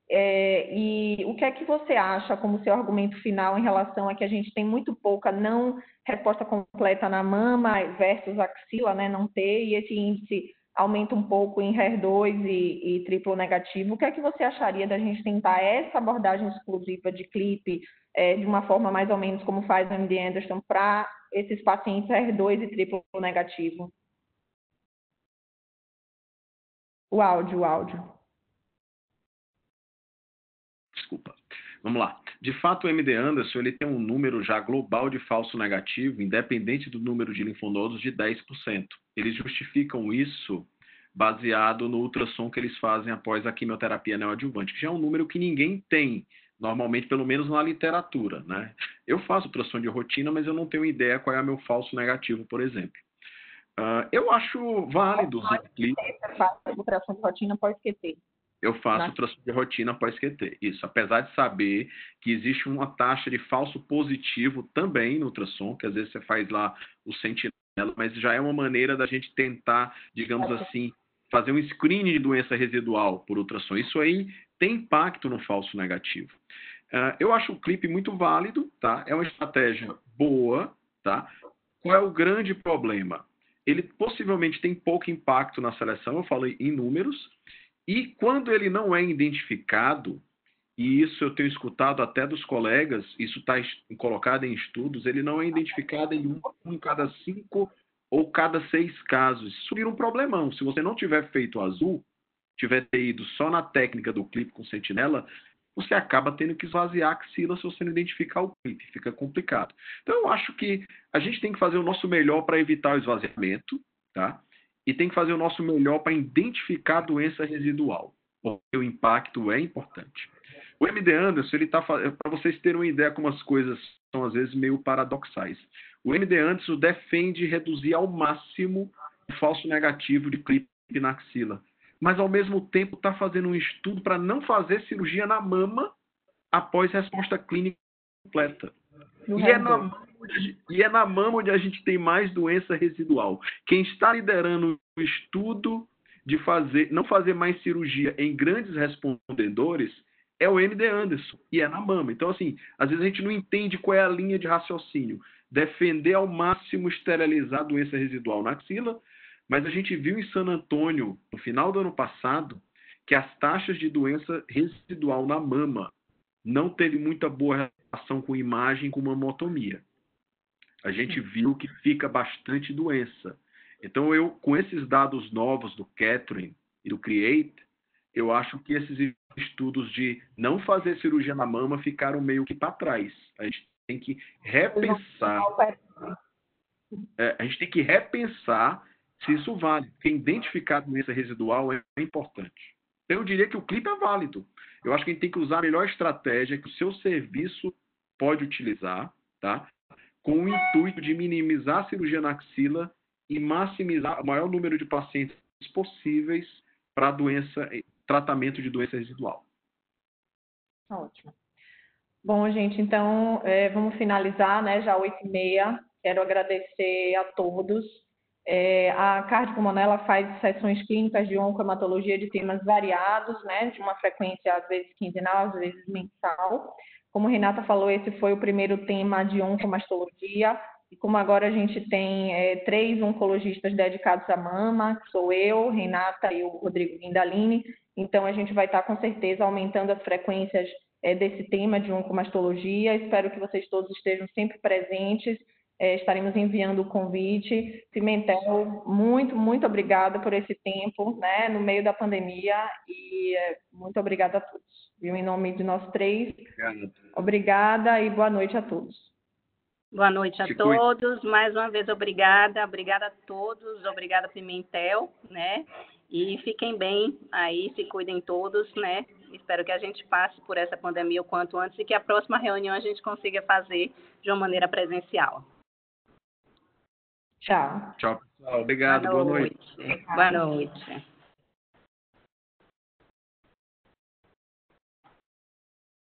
e o que é que você acha como seu argumento final em relação a que a gente tem muito pouca não resposta completa na mama versus axila, né, não ter, e esse índice aumenta um pouco em HER2 e triplo negativo? O que é que você acharia da gente tentar essa abordagem exclusiva de clipe de uma forma mais ou menos como faz o MD Anderson para esses pacientes HER2 e triplo negativo? O áudio. Desculpa. Vamos lá. De fato, o MD Anderson ele tem um número já global de falso negativo, independente do número de linfonodos, de 10%. Eles justificam isso baseado no ultrassom que eles fazem após a quimioterapia neoadjuvante, que já é um número que ninguém tem, normalmente, pelo menos na literatura, né? Eu faço ultrassom de rotina, mas eu não tenho ideia qual é o meu falso negativo, por exemplo. Eu acho válido os clipes. Você faz ultrassom de rotina após QT? Eu faço ultrassom de rotina após QT, isso. Apesar de saber que existe uma taxa de falso positivo também no ultrassom, que às vezes você faz lá o sentinela, mas já é uma maneira da gente tentar, digamos assim, fazer um screening de doença residual por ultrassom. Isso aí tem impacto no falso negativo. Eu acho o clipe muito válido, tá? É uma estratégia boa, tá? Qual é o grande problema? Ele possivelmente tem pouco impacto na seleção, eu falei em números, e quando ele não é identificado, e isso eu tenho escutado até dos colegas, isso está colocado em estudos, ele não é identificado em um cada 5 ou cada 6 casos. Isso vira um problemão. Se você não tiver feito azul, tiver ido só na técnica do clipe com sentinela, você acaba tendo que esvaziar a axila se você não identificar o clipe. Fica complicado. Então, eu acho que a gente tem que fazer o nosso melhor para evitar o esvaziamento, tá? E tem que fazer o nosso melhor para identificar a doença residual, porque o impacto é importante. O MD Anderson, ele tá para vocês terem uma ideia como as coisas são às vezes meio paradoxais. O MD Anderson defende reduzir ao máximo o falso negativo de clipe na axila, mas ao mesmo tempo está fazendo um estudo para não fazer cirurgia na mama após resposta clínica completa. E é na mama onde a gente tem mais doença residual. Quem está liderando o estudo de não fazer mais cirurgia em grandes respondedores é o MD Anderson, e é na mama. Então, assim, às vezes a gente não entende qual é a linha de raciocínio. Defender ao máximo esterilizar a doença residual na axila, mas a gente viu em San Antônio, no final do ano passado, que as taxas de doença residual na mama não teve muita boa relação com imagem, com mamotomia. A gente viu que fica bastante doença. Então, com esses dados novos do Catherine e do CREATE, eu acho que esses estudos de não fazer cirurgia na mama ficaram meio que para trás. A gente tem que repensar. A gente tem que repensar se isso vale. Porque identificar a doença residual é importante. Eu diria que o clipe é válido. Eu acho que a gente tem que usar a melhor estratégia que o seu serviço pode utilizar, tá? Com o intuito de minimizar a cirurgia na axila e maximizar o maior número de pacientes possíveis para tratamento de doença residual. Ótimo. Bom, gente, então vamos finalizar, né? Já 8h30. Quero agradecer a todos. A cardiopulmonar ela faz sessões clínicas de oncohematologia de temas variados, né? De uma frequência às vezes quinzenal, às vezes mensal. Como Renata falou, esse foi o primeiro tema de oncomastologia. E como agora a gente tem 3 oncologistas dedicados à mama, que sou eu, Renata e o Rodrigo Guindalini, então a gente vai estar com certeza aumentando as frequências desse tema de oncomastologia. Espero que vocês todos estejam sempre presentes. Estaremos enviando o convite. Pimentel, muito, muito obrigada por esse tempo, né, no meio da pandemia, e muito obrigada a todos. Viu? Em nome de nós 3, obrigada e boa noite a todos. Boa noite a todos. Mais uma vez, obrigada. Obrigada a todos. Obrigada, Pimentel, né? E fiquem bem aí, se cuidem todos, né? Espero que a gente passe por essa pandemia o quanto antes e que a próxima reunião a gente consiga fazer de uma maneira presencial. Tchau. Tchau, pessoal. Obrigado. Boa noite. Boa noite.